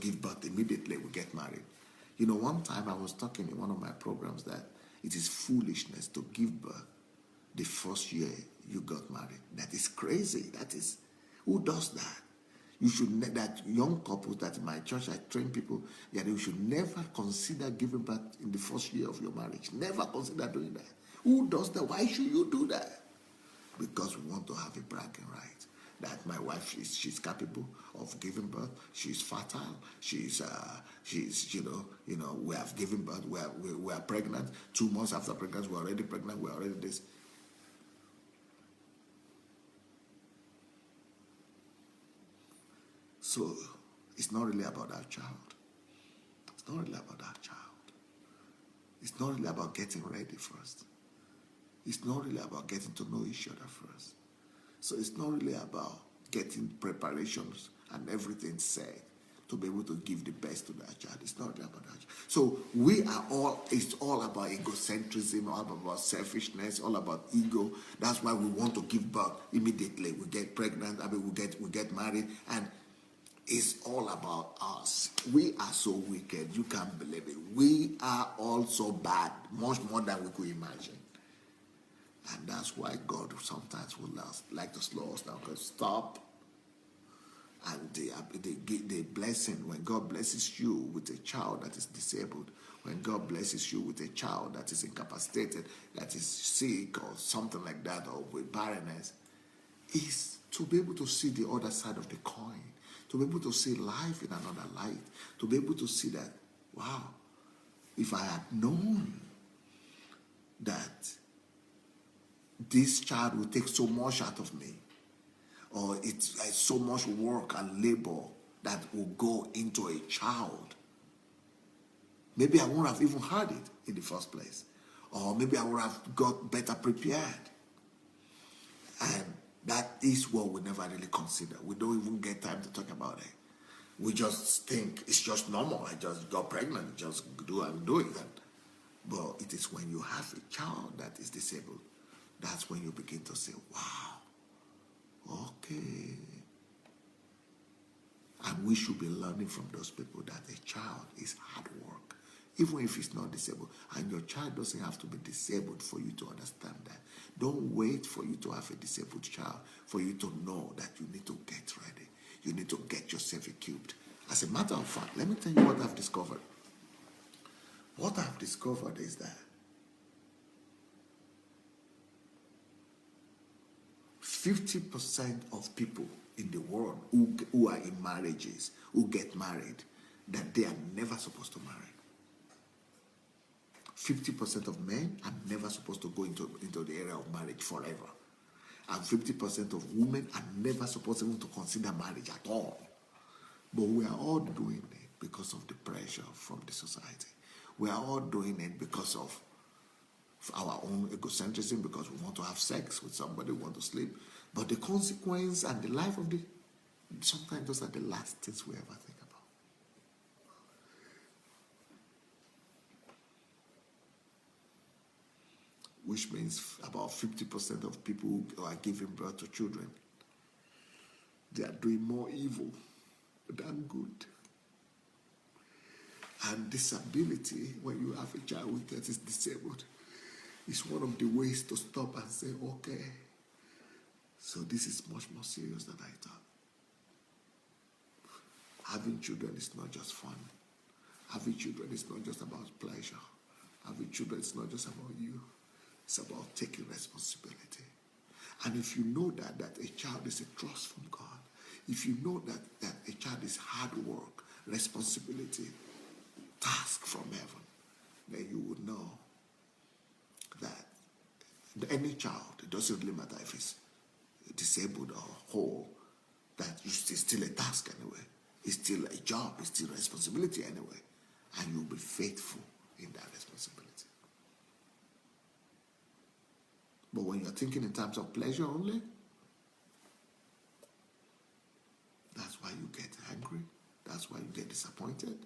give birth immediately we get married. You know, one time I was talking in one of my programs that it is foolishness to give birth the first year you got married. That is crazy. Who does that? You should that young couples that in my church I train people that you should never consider giving birth in the first year of your marriage. Never consider doing that. Who does that? Why should you do that? Because we want to have a bragging right that my wife she's capable of giving birth. She's fertile. She's we have given birth. We are pregnant. 2 months after pregnancy, we're already pregnant. We're already this. So it's not really about our child. It's not really about our child. It's not really about getting ready first. It's not really about getting to know each other first. So it's not really about getting preparations and everything said, to be able to give the best to that child. It's not about that. So it's all about egocentrism, all about selfishness, all about ego. That's why we want to give birth immediately. We get pregnant, we get married, and it's all about us. We are so wicked, you can't believe it. We are all so bad, much more than we could imagine. And that's why God sometimes will like to slow us down, because stop. And the blessing, when God blesses you with a child that is disabled, when God blesses you with a child that is incapacitated, that is sick or something like that, or with barrenness, is to be able to see the other side of the coin, to be able to see life in another light, to be able to see that, wow, if I had known that this child will take so much out of me, or it's so much work and labor that will go into a child, maybe I wouldn't have even heard it in the first place. Or maybe I would have got better prepared. And that is what we never really consider. We don't even get time to talk about it. We just think it's just normal. I just got pregnant, just do what I'm doing. But it is when you have a child that is disabled, that's when you begin to say, wow, okay. And we should be learning from those people that a child is hard work, even if it's not disabled. And your child doesn't have to be disabled for you to understand that. Don't wait for you to have a disabled child for you to know that you need to get ready. You need to get yourself equipped. As a matter of fact, let me tell you what I've discovered. What I've discovered is that 50% of people in the world who are in marriages, who get married, that they are never supposed to marry. 50% of men are never supposed to go into the area of marriage forever. And 50% of women are never supposed even to consider marriage at all. But we are all doing it because of the pressure from the society. We are all doing it because of our own egocentrism, because we want to have sex with somebody, we want to sleep. But the consequence and the life of sometimes those are the last things we ever think about. Which means about 50% of people who are giving birth to children, they are doing more evil than good. And disability, when you have a child that is disabled, is one of the ways to stop and say, okay, so this is much more serious than I thought. Having children is not just fun. Having children is not just about pleasure. Having children is not just about you. It's about taking responsibility. And if you know that a child is a trust from God, if you know that a child is hard work, responsibility, task from heaven, then you would know that any child, it doesn't really matter if it's disabled or whole, that it's still a task anyway. It's still a job, it's still a responsibility anyway. And you'll be faithful in that responsibility. But when you're thinking in terms of pleasure only, that's why you get angry. That's why you get disappointed.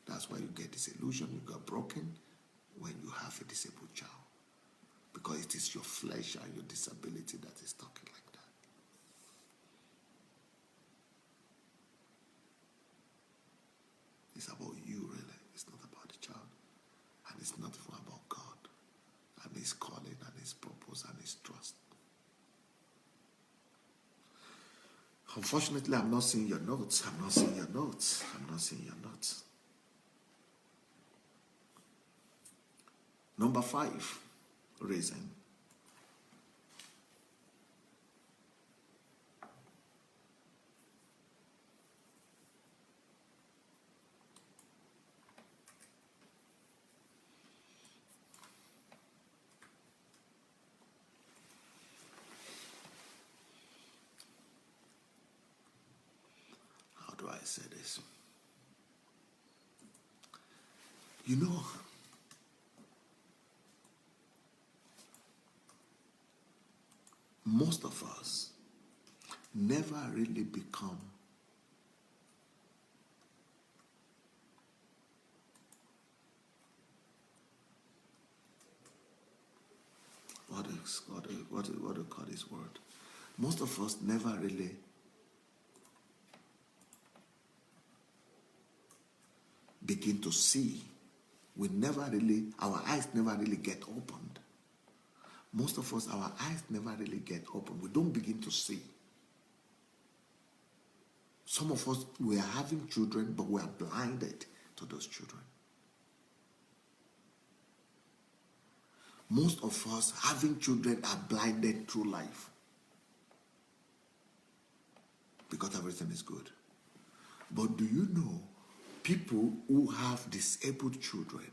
That's why you get disillusioned, you get broken when you have a disabled child. Because it is your flesh and your disability that is talking like that. It's about you, really. It's not about the child. And it's not even about God and His calling and His purpose and His trust. Unfortunately, I'm not seeing your notes. I'm not seeing your notes. Number 5 reason. How do I say this? You know, most of us never really become what do you call this word? Most of us never really begin to see. Our eyes never really get opened. Most of us, our eyes never really get opened. We don't begin to see. Some of us, we are having children, but we are blinded to those children. Most of us having children are blinded through life because everything is good. But do you know people who have disabled children,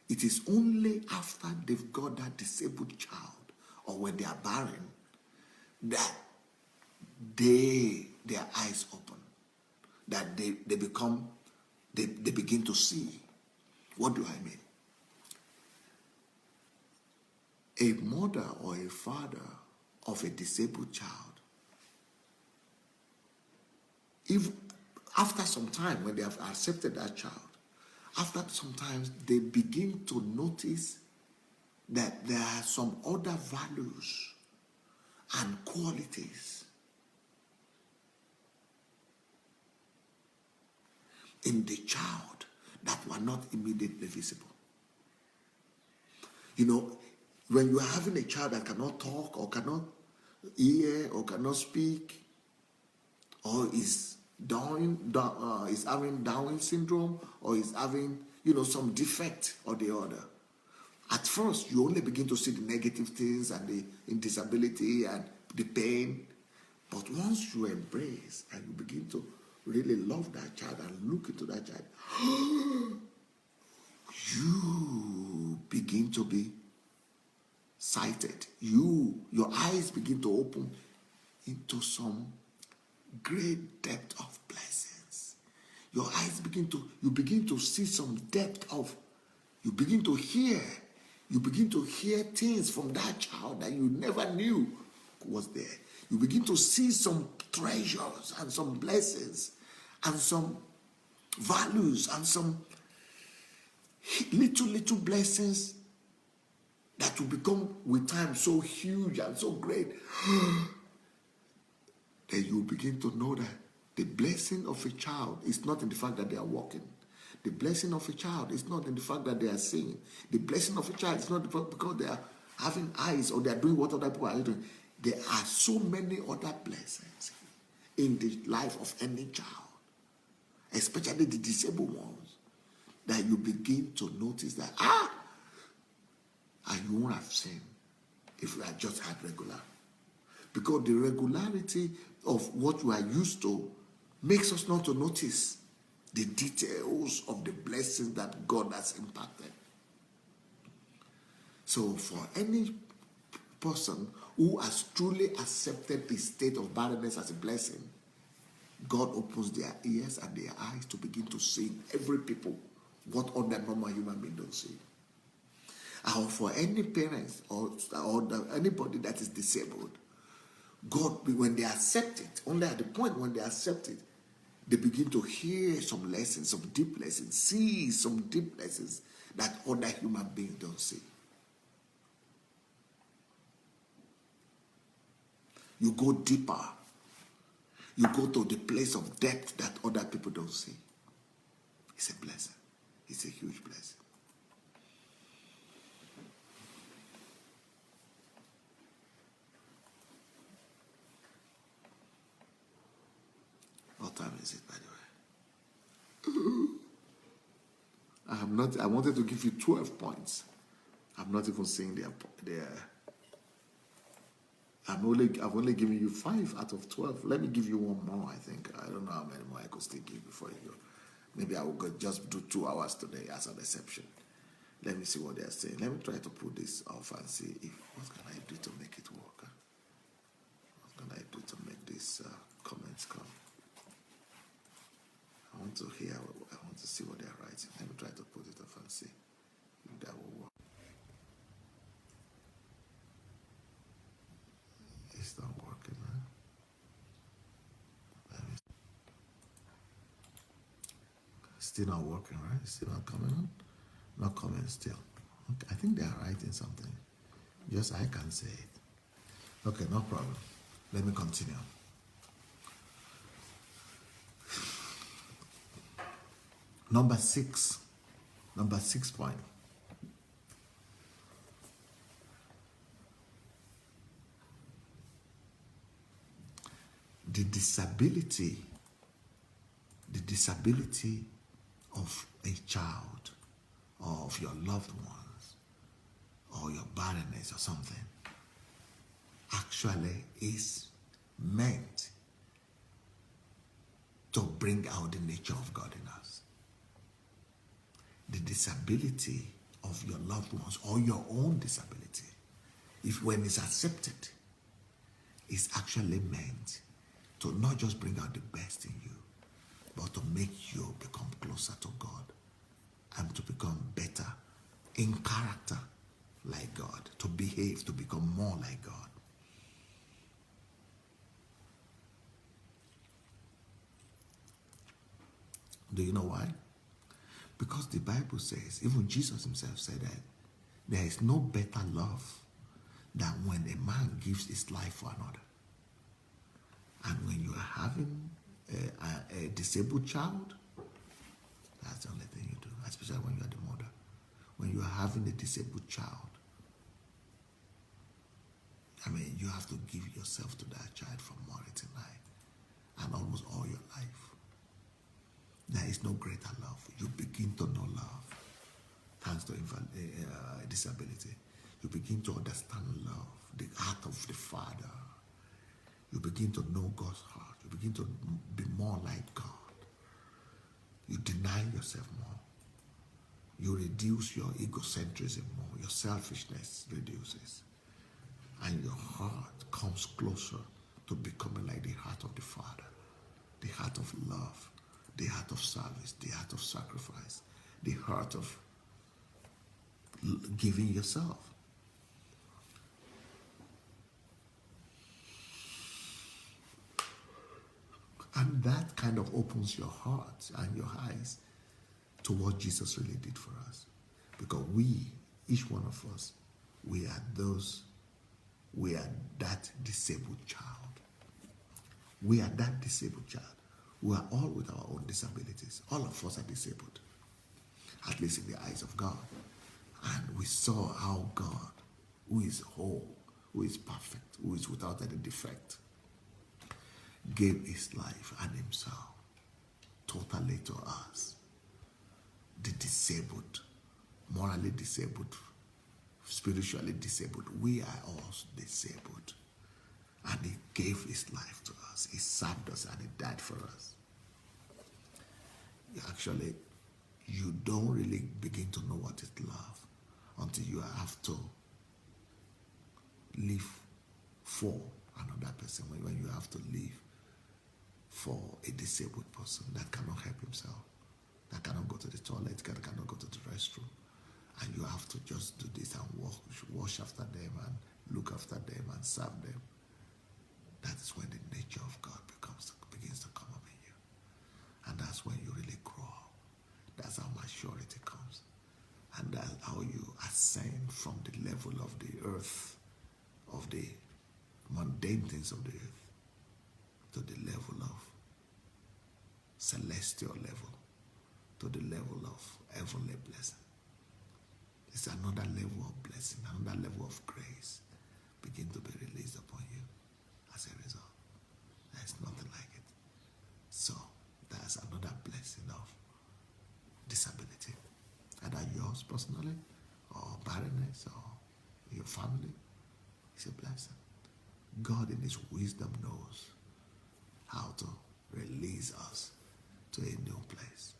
it is only after they've got that disabled child or when they are barren that their eyes open, that they begin to see. What do I mean? A mother or a father of a disabled child, if after some time when they have accepted that child, after some time they begin to notice that there are some other values and qualities in the child that were not immediately visible. You know, when you are having a child that cannot talk or cannot hear or cannot speak, or is having Down syndrome, or is having, some defect or the other, at first you only begin to see the negative things and the disability and the pain. But once you embrace and you begin to really love that child and look into that child, you begin to be sighted. Your eyes begin to open into some great depth of blessings. Your eyes begin to see some depth of, you begin to hear things from that child that you never knew was there. You begin to see some treasures and some blessings and some values and some little blessings that will become with time so huge and so great. Then you begin to know that the blessing of a child is not in the fact that they are walking. The blessing of a child is not in the fact that they are seeing. The blessing of a child is not because they are having eyes or they are doing what other people are doing. There are so many other blessings in the life of any child, especially the disabled ones, that you begin to notice that, and you won't have seen if you had just had regular. Because the regularity of what we are used to makes us not to notice the details of the blessings that God has impacted. So for any person who has truly accepted the state of barrenness as a blessing, God opens their ears and their eyes to begin to see every people what other normal human beings don't see. And for any parents or anybody that is disabled, God, when they accept it, only at the point when they accept it, they begin to hear some lessons, some deep lessons, see some deep lessons that other human beings don't see. You go deeper. You go to the place of depth that other people don't see. It's a blessing. It's a huge blessing. What time is it, by the way? I wanted to give you 12 points. I'm not even saying I've only given you 5 out of 12. Let me give you one more, I think. I don't know how many more I could still give before you go. Maybe I will just do 2 hours today as an exception. Let me see what they are saying. Let me try to put this off and see what can I do to make it work. What can I do to make these comments come? I want to see what they are writing. Let me try to put it off and see if that will work. It's not working, man. Still not working, right? Still not coming on? Not coming still. Okay, I think they are writing something. Just I can't say it. Okay, no problem. Let me continue. Number six point. The disability of a child or of your loved ones or your barrenness or something actually is meant to bring out the nature of God in us. The disability of your loved ones or your own disability, if when it's accepted, is actually meant to not just bring out the best in you, but to make you become closer to God and to become better in character like God, to behave, to become more like God. Do you know why? Because the Bible says, even Jesus himself said that there is no better love than when a man gives his life for another. And when you are having a disabled child, that's the only thing you do, especially when you are the mother. When you are having a disabled child, I mean, you have to give yourself to that child from morning to night and almost all your life. There is no greater love. You begin to know love thanks to disability. You begin to understand love, the heart of the Father. You begin to know God's heart. You begin to be more like God. You deny yourself more. You reduce your egocentrism more. Your selfishness reduces. And your heart comes closer to becoming like the heart of the Father. The heart of love. The heart of service. The heart of sacrifice. The heart of giving yourself. And that kind of opens your heart and your eyes to what Jesus really did for us. Because we, each one of us, we are that disabled child. We are that disabled child. We are all with our own disabilities. All of us are disabled, at least in the eyes of God. And we saw how God, who is whole, who is perfect, who is without any defect, gave his life and himself totally to us, the disabled, morally disabled, spiritually disabled. We are all disabled. And he gave his life to us. He served us and he died for us. Actually, you don't really begin to know what is love until you have to live for another person. When you have to live for a disabled person that cannot help himself, that cannot go to the toilet, that cannot go to the restroom, and you have to just do this and wash after them and look after them and serve them. That is when the nature of God begins to come up in you. And that's when you really grow up. That's how maturity comes. And that's how you ascend from the level of the earth, of the mundane things of the earth, to the level of celestial level, to the level of heavenly blessing. It's another level of blessing, another level of grace begin to be released upon you as a result. There's nothing like it. So that's another blessing of disability. Either yours personally, or barrenness, or your family. It's a blessing. God in his wisdom knows how to release us to a new place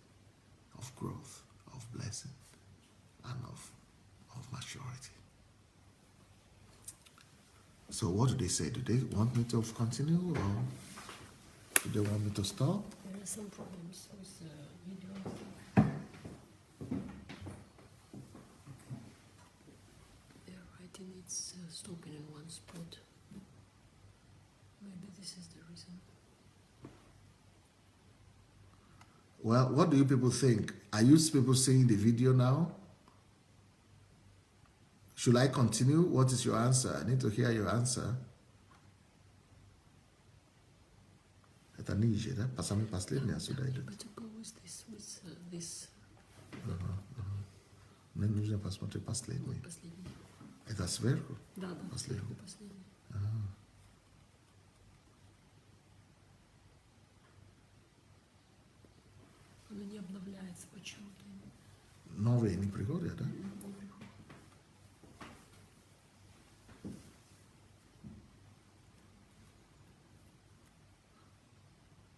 of growth, of blessing, and of maturity. So what do they say? Do they want me to continue, or do they want me to stop? There are some problems with the video. They're writing it's stopping in one spot. Maybe this is the reason. Well, what do you people think? Are you people seeing the video now? Should I continue? What is your answer? I need to hear your answer. Это ниже, да? Самый последний сюда идет. Better go with this. Мне нужно посмотреть последний. Последний. Это сверху? Да, Последний. Последний. Оно не обновляется почему-то. Новые не приходят, да?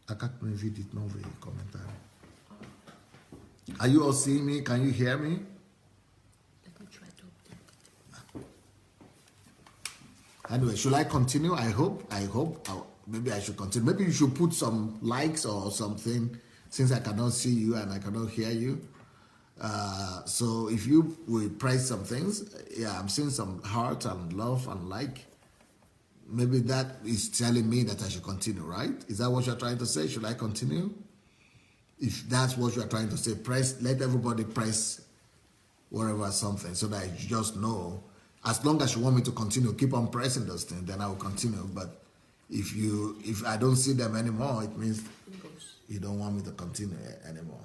А как мне видеть новые комментарии? Are you all seeing me? Can you hear me? Let me try to update. Anyway, should I continue? I hope. Maybe I should continue. Maybe you should put some likes or something, since I cannot see you and I cannot hear you. So if you will press some things, yeah, I'm seeing some heart and love and like. Maybe that is telling me that I should continue, right? Is that what you're trying to say? Should I continue? If that's what you're trying to say, let everybody press whatever something so that you just know. As long as you want me to continue, keep on pressing those things, then I will continue. But if I don't see them anymore, it means you don't want me to continue anymore.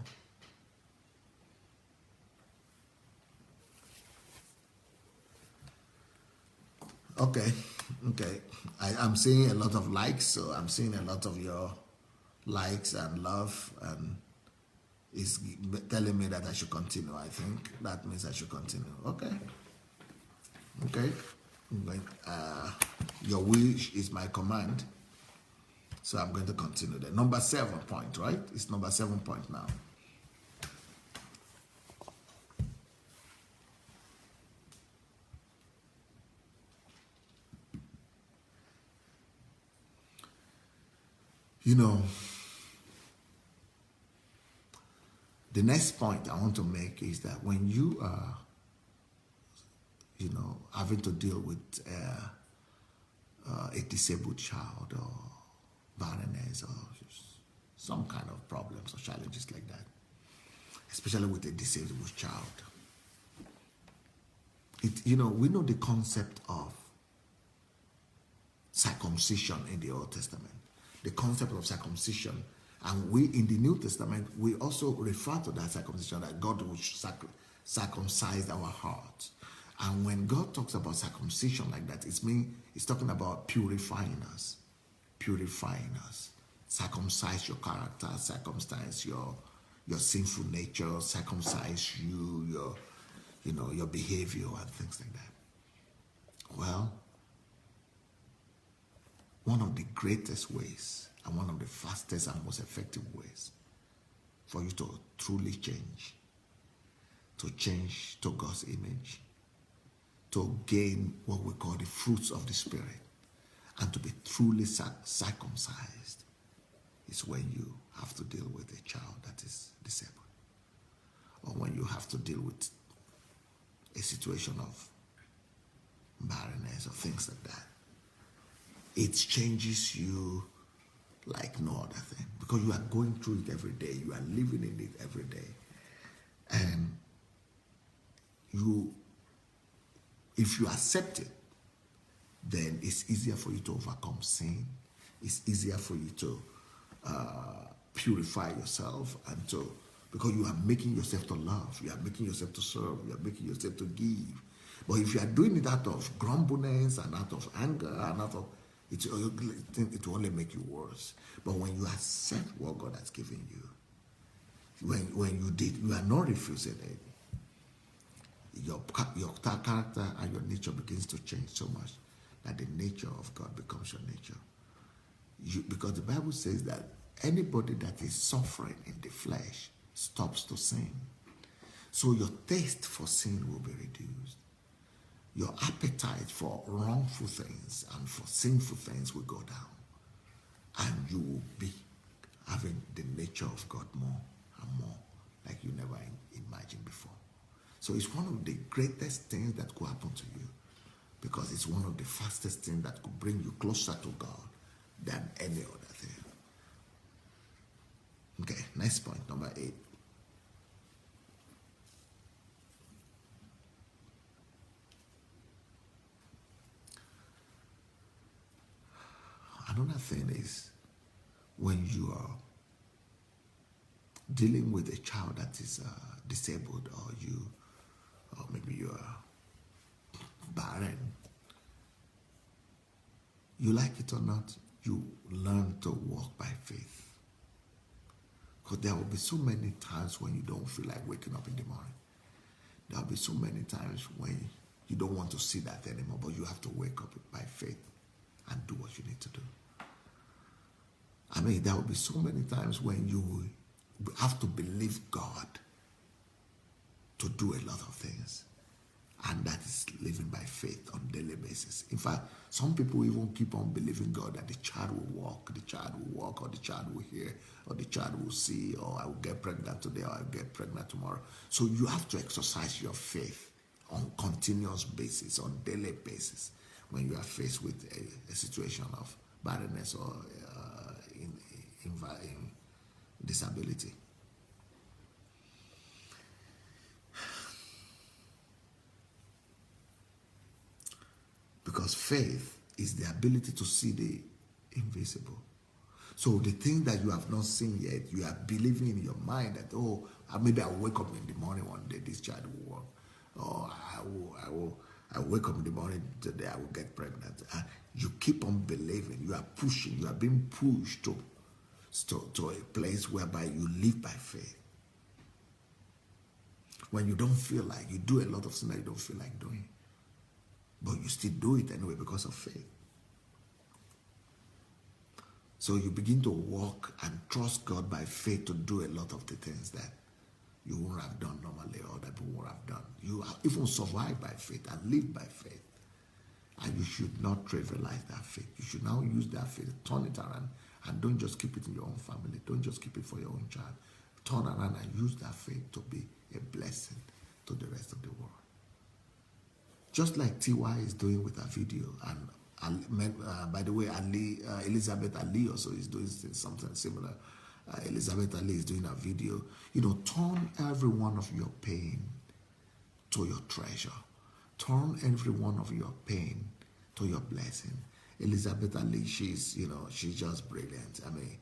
Okay. I'm seeing a lot of likes, so I'm seeing a lot of your likes and love, and it's telling me that I should continue. I think that means I should continue. Okay. Your wish is my command, so I'm going to continue. The number 7 point, right? It's number 7 point now. You know, the next point I want to make is that when you are, having to deal with a disabled child or barrenness or some kind of problems or challenges like that, especially with a disabled child, we know the concept of circumcision in the Old Testament. The concept of circumcision, and we in the New Testament, we also refer to that circumcision, that God will circumcise our hearts. And when God talks about circumcision like that, it's talking about purifying us, circumcise your character, circumcise your sinful nature, circumcise your behavior and things like that. Well, one of the greatest ways and one of the fastest and most effective ways for you to truly change to God's image, to gain what we call the fruits of the Spirit, and to be truly circumcised, is when you have to deal with a child that is disabled, or when you have to deal with a situation of barrenness or things like that. It changes you like no other thing, because you are going through it every day. You are living in it every day. And if you accept it, then it's easier for you to overcome sin. It's easier for you to purify yourself, because you are making yourself to love, you are making yourself to serve, you are making yourself to give. But if you are doing it out of grumbleness and out of anger and out of it will only make you worse. But when you accept what God has given you, when you are not refusing it, your character and your nature begins to change so much that the nature of God becomes your nature. Because the Bible says that anybody that is suffering in the flesh stops to sin. So your taste for sin will be reduced. Your appetite for wrongful things and for sinful things will go down. And you will be having the nature of God more and more, like you never imagined before. So it's one of the greatest things that could happen to you, because it's one of the fastest things that could bring you closer to God than any other thing. Okay, next point, number 8. Another thing is when you are dealing with a child that is disabled, or maybe you are barren, you like it or not, you learn to walk by faith. Because there will be so many times when you don't feel like waking up in the morning. There will be so many times when you don't want to see that anymore, but you have to wake up by faith and do what you need to do. I mean, there will be so many times when you have to believe God to do a lot of things. And that is living by faith on a daily basis. In fact, some people even keep on believing God that the child will walk, or the child will hear, or the child will see, or I will get pregnant today, or I will get pregnant tomorrow. So you have to exercise your faith on continuous basis, on daily basis, when you are faced with a situation of barrenness or in disability. Because faith is the ability to see the invisible. So the thing that you have not seen yet, you are believing in your mind that, oh, maybe I'll wake up in the morning one day, this child will walk. Or I wake up in the morning today, I will get pregnant. You keep on believing, you are pushing, you are being pushed to a place whereby you live by faith. When you don't feel like, you do a lot of things that you don't feel like doing. But you still do it anyway because of faith. So you begin to walk and trust God by faith to do a lot of the things that you wouldn't have done normally, or that people would have done. You even survive by faith and live by faith. And you should not trivialize that faith. You should now use that faith, turn it around, and don't just keep it in your own family. Don't just keep it for your own child. Turn around and use that faith to be a blessing to the rest of the world. Just like TY is doing with her video, and by the way, Elizabeth Ali also is doing something similar. Elizabeth Ali is doing a video. Turn every one of your pain to your treasure. Turn every one of your pain to your blessing. Elizabeth Ali, she's just brilliant. I mean,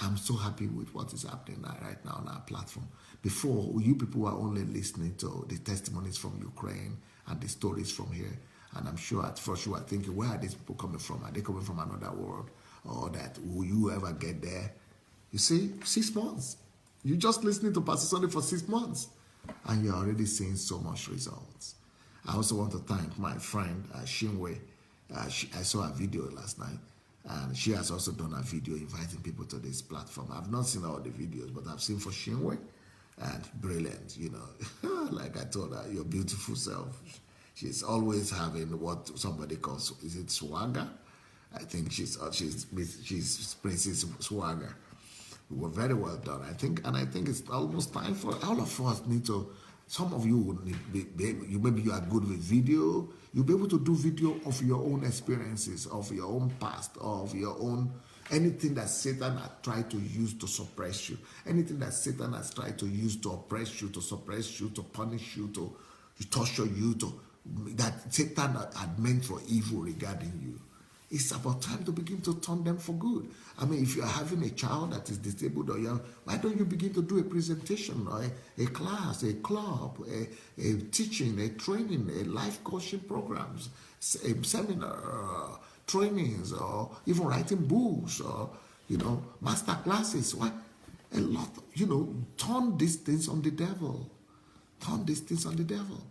I'm so happy with what is happening right now on our platform. Before, you people were only listening to the testimonies from Ukraine and the stories from here. And I'm sure at first you are thinking, where are these people coming from? Are they coming from another world? Or that, will you ever get there? You see, 6 months. You're just listening to Pastor Sandei for 6 months. And you're already seeing so much results. I also want to thank my friend, Shinwe. I saw a video last night. And she has also done a video inviting people to this platform. I've not seen all the videos, but I've seen for Shinwe. And brilliant, like I told her, your beautiful self. She's always having what somebody calls, is it swagger? I think she's Princess Swagger. We were very well done, I think, and I think it's almost time for all of us need to. Some of you would maybe you are good with video. You'll be able to do video of your own experiences, of your own past, of your own. Anything that Satan has tried to use to suppress you, anything that Satan has tried to use to oppress you, to suppress you, to punish you, to torture you, that Satan had meant for evil regarding you. It's about time to begin to turn them for good. I mean, if you are having a child that is disabled or young, why don't you begin to do a presentation or a class, a club, a teaching, a training, a life coaching programs, a seminar, trainings, or even writing books, or, master classes. Why? A lot, turn these things on the devil. Turn these things on the devil.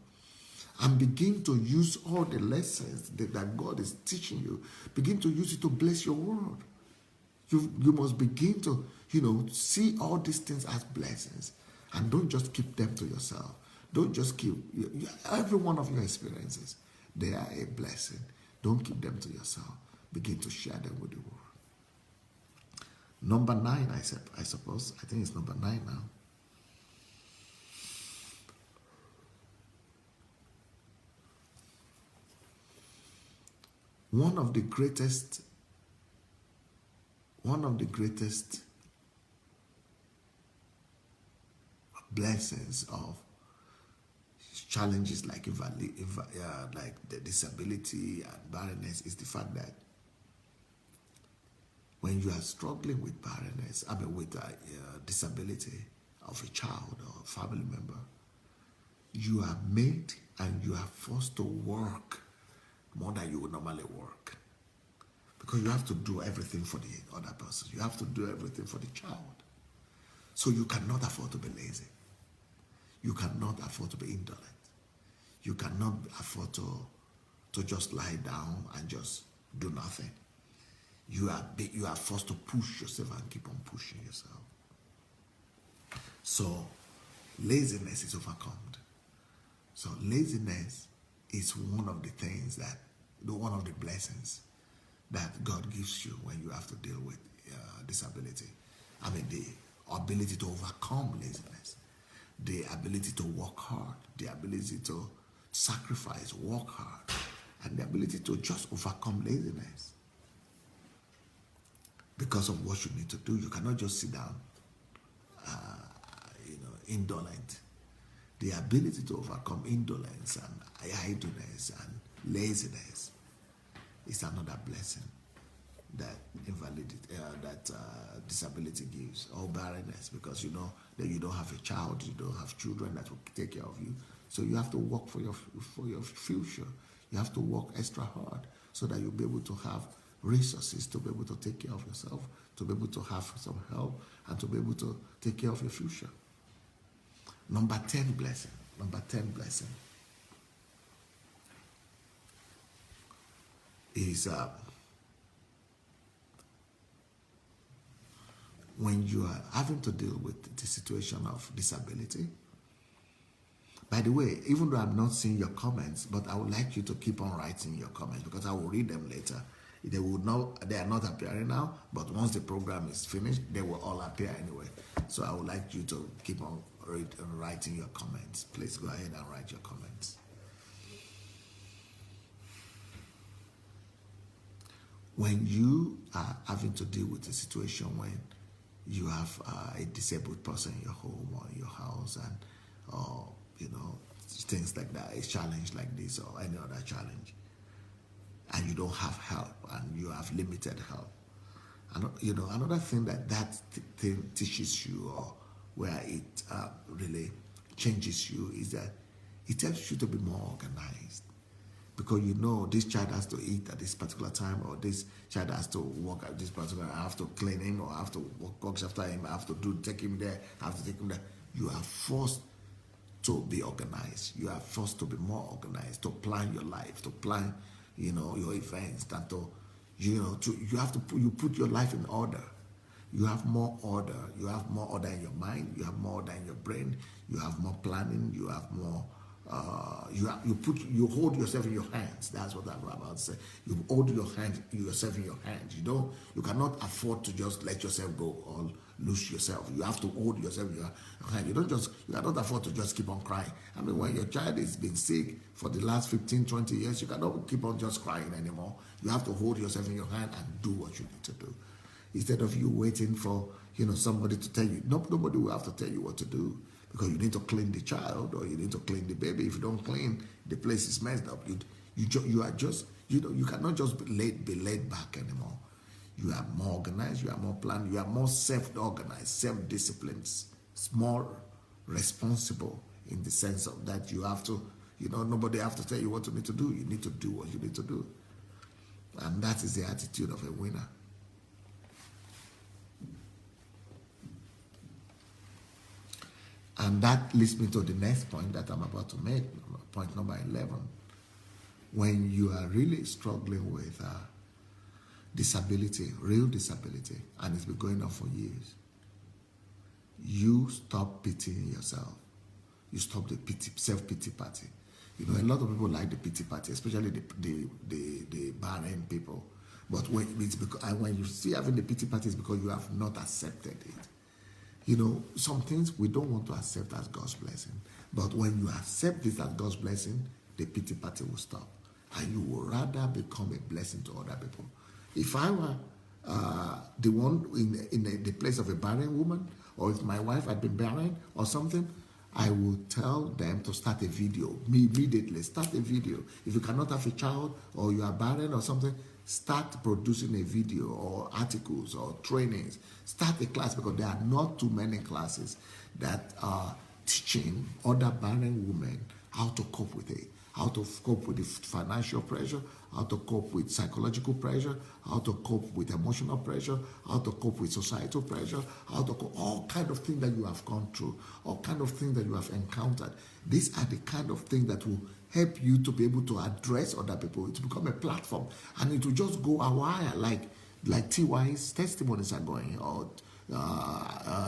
And begin to use all the lessons that God is teaching you. Begin to use it to bless your world. You must begin to, see all these things as blessings. And don't just keep them to yourself. Don't just keep, every one of your experiences, they are a blessing. Don't keep them to yourself. Begin to share them with the world. Number 9, I suppose. I think it's number 9 now. One of the greatest blessings of challenges like the disability and barrenness is the fact that When you are struggling with barrenness, I mean with disability of a child or a family member, you are made and you are forced to work more than you would normally work. Because you have to do everything for the other person. You have to do everything for the child. So you cannot afford to be lazy. You cannot afford to be indolent. You cannot afford to just lie down and just do nothing. You are forced to push yourself and keep on pushing yourself. So laziness is overcome. So laziness is one of the things one of the blessings that God gives you when you have to deal with disability. I mean, the ability to overcome laziness, the ability to work hard, the ability to sacrifice, work hard, and the ability to just overcome laziness. Because of what you need to do, you cannot just sit down, indolent. The ability to overcome indolence and idleness and laziness is another blessing that disability gives, or barrenness, because you know that you don't have a child, you don't have children that will take care of you. So you have to work for your future. You have to work extra hard so that you'll be able to have resources to be able to take care of yourself, to be able to have some help, and to be able to take care of your future. Number 10 blessing is when you are having to deal with the situation of disability. By the way, even though I'm not seeing your comments, but I would like you to keep on writing your comments because I will read them later. They are not appearing now, but once the program is finished, they will all appear anyway. So I would like you to keep on writing your comments. Please go ahead and write your comments. When you are having to deal with a situation when you have a disabled person in your home or in your house, and things like that, a challenge like this or any other challenge, and you don't have help and you have limited help, and another thing that thing teaches you, or where it really changes you, is that it helps you to be more organized. Because this child has to eat at this particular time, or this child has to walk at this particular time. I have to clean him, or I have to walk after him, I have to take him there, I have to take him there. You are forced to be organized. You are forced to be more organized, to plan your life, to plan, your events, that you put your life in order. You have more order. You have more order in your mind. You have more order in your brain. You have more planning. You have more. You hold yourself in your hands. That's what I'm about to say. You hold yourself in your hands. You cannot afford to just let yourself go or lose yourself. You have to hold yourself in your hand. You cannot afford to just keep on crying. I mean, when your child has been sick for the last 15, 20 years, you cannot keep on just crying anymore. You have to hold yourself in your hand and do what you need to do. Instead of you waiting for, somebody to tell you. Nobody will have to tell you what to do. Because you need to clean the child, or you need to clean the baby. If you don't clean, the place is messed up. You are just, you cannot just be laid back anymore. You are more organized, you are more planned, you are more self-organized, self-disciplined, more responsible, in the sense of that you have to, nobody have to tell you what you need to do. You need to do what you need to do. And that is the attitude of a winner. And that leads me to the next point that I'm about to make, point number 11. When you are really struggling with disability, real disability, and it's been going on for years, you stop pitying yourself. You stop the self-pity party. A lot of people like the pity party, especially the barren people. But when you see having the pity party, it's because you have not accepted it. Some things we don't want to accept as God's blessing. But when you accept this as God's blessing, the pity party will stop. And you will rather become a blessing to other people. If I were the one in the place of a barren woman, or if my wife had been barren or something, I would tell them to start a video. Immediately, start a video. If you cannot have a child, or you are barren or something, Start producing a video or articles or trainings. Start a class, because there are not too many classes that are teaching other barren women how to cope with it, how to cope with the financial pressure, how to cope with psychological pressure, how to cope with emotional pressure, how to cope with societal pressure, how to cope, all kind of things that you have gone through, all kind of things that you have encountered. These are the kind of things that will help you to be able to address other people. It will become a platform, and it will just go a while, like TY's testimonies are going, or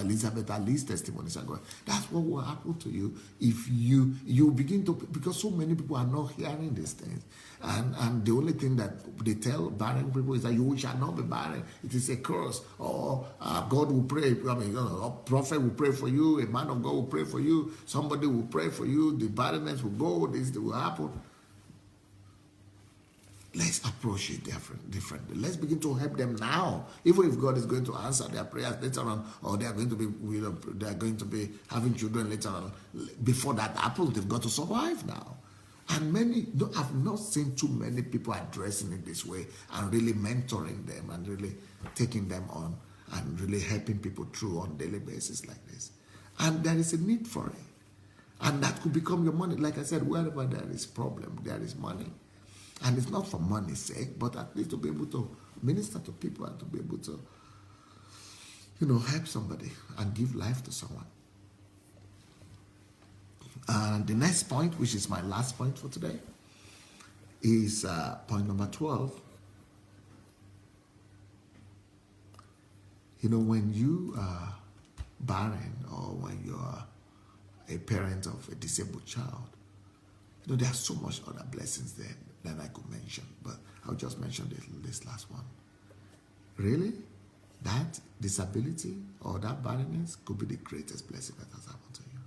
Elizabeth Ali's testimonies are going. That's what will happen to you if you begin to, because so many people are not hearing these things, and the only thing that they tell barren people is that you shall not be barren. It is a curse, or God will pray. I mean, a prophet will pray for you, a man of God will pray for you, somebody will pray for you, the barrenness will go, this will happen. Let's approach it differently. Let's begin to help them now. Even if God is going to answer their prayers later on, or they are going to be having children later on. Before that happens, they've got to survive now. And I've not seen too many people addressing it this way and really mentoring them and really taking them on and really helping people through on a daily basis like this. And there is a need for it. And that could become your money. Like I said, wherever there is problem, there is money. And it's not for money's sake, but at least to be able to minister to people and to be able to, help somebody and give life to someone. And the next point, which is my last point for today, is point number 12. When you are barren, or when you are a parent of a disabled child, there are so much other blessings there that I could mention, but I'll just mention this last one. Really, that disability or that barrenness could be the greatest blessing that has happened to you.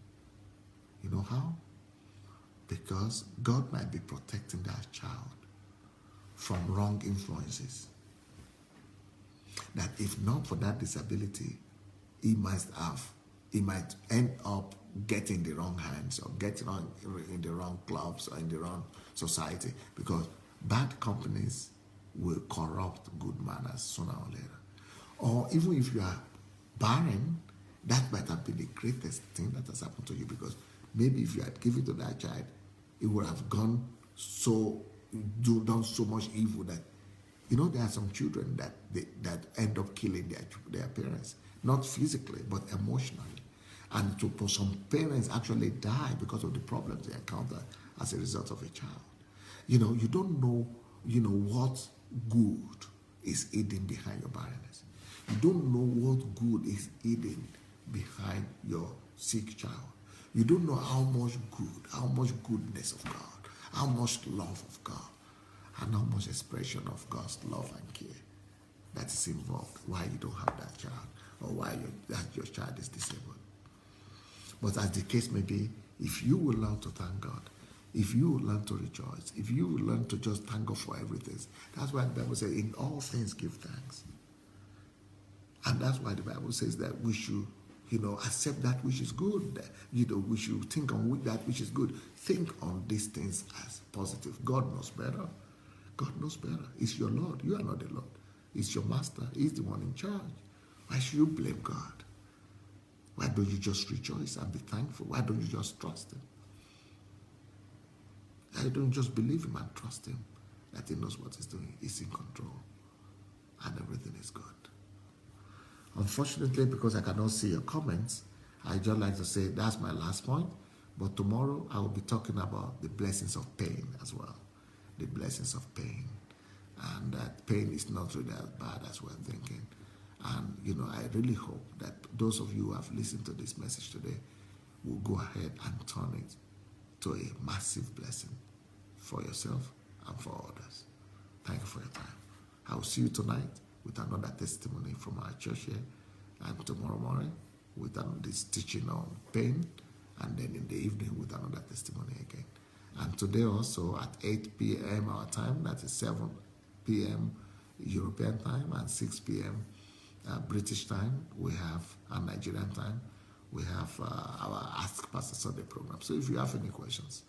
You know how? Because God might be protecting that child from wrong influences. That if not for that disability, he might end up getting the wrong hands, or getting on in the wrong clubs, or in the wrong society, because bad companies will corrupt good manners sooner or later. Or even if you are barren, that might have been the greatest thing that has happened to you, because maybe if you had given to that child, it would have done so much evil that, there are some children that end up killing their parents, not physically but emotionally. And for some parents actually die because of the problems they encounter as a result of a child. You don't know, what good is hidden behind your barrenness. You don't know what good is hidden behind your sick child. You don't know how much goodness of God, how much love of God, and how much expression of God's love and care that is involved why you don't have that child, or why your child is disabled. But as the case may be, if you will learn to thank God, if you will learn to rejoice, if you will learn to just thank God for everything, that's why the Bible says, in all things give thanks. And that's why the Bible says that we should, accept that which is good. We should think on that which is good. Think on these things as positive. God knows better. God knows better. It's your Lord. You are not the Lord. It's your master. He's the one in charge. Why should you blame God? Why don't you just rejoice and be thankful? Why don't you just trust him? Why don't you just believe him and trust him that he knows what he's doing? He's in control. And everything is good. Unfortunately, because I cannot see your comments, I just like to say that's my last point. But tomorrow I will be talking about the blessings of pain as well. The blessings of pain. And that pain is not really as bad as we're thinking. And, I really hope that those of you who have listened to this message today will go ahead and turn it to a massive blessing for yourself and for others. Thank you for your time. I will see you tonight with another testimony from our church here, and tomorrow morning with this teaching on pain, and then in the evening with another testimony again. And today also at 8 p.m. our time, that is 7 p.m. European time and 6 p.m. British time, we have, and Nigerian time, we have our Ask Pastor Sunday program. So if you have any questions,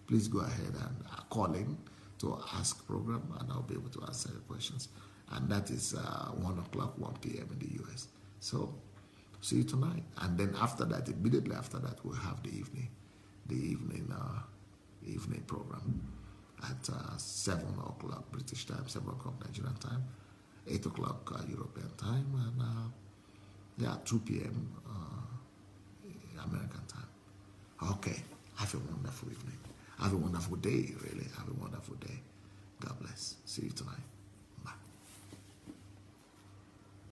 please go ahead and call in to Ask program, and I'll be able to answer your questions. And that is 1 o'clock, 1 p.m. in the US. So see you tonight. And then after that, immediately after that, we'll have the evening program at 7 o'clock British time, 7 o'clock Nigerian time, 8 o'clock European time, and 2 p.m. American time. Okay. Have a wonderful evening. Have a wonderful day, really. Have a wonderful day. God bless. See you tonight.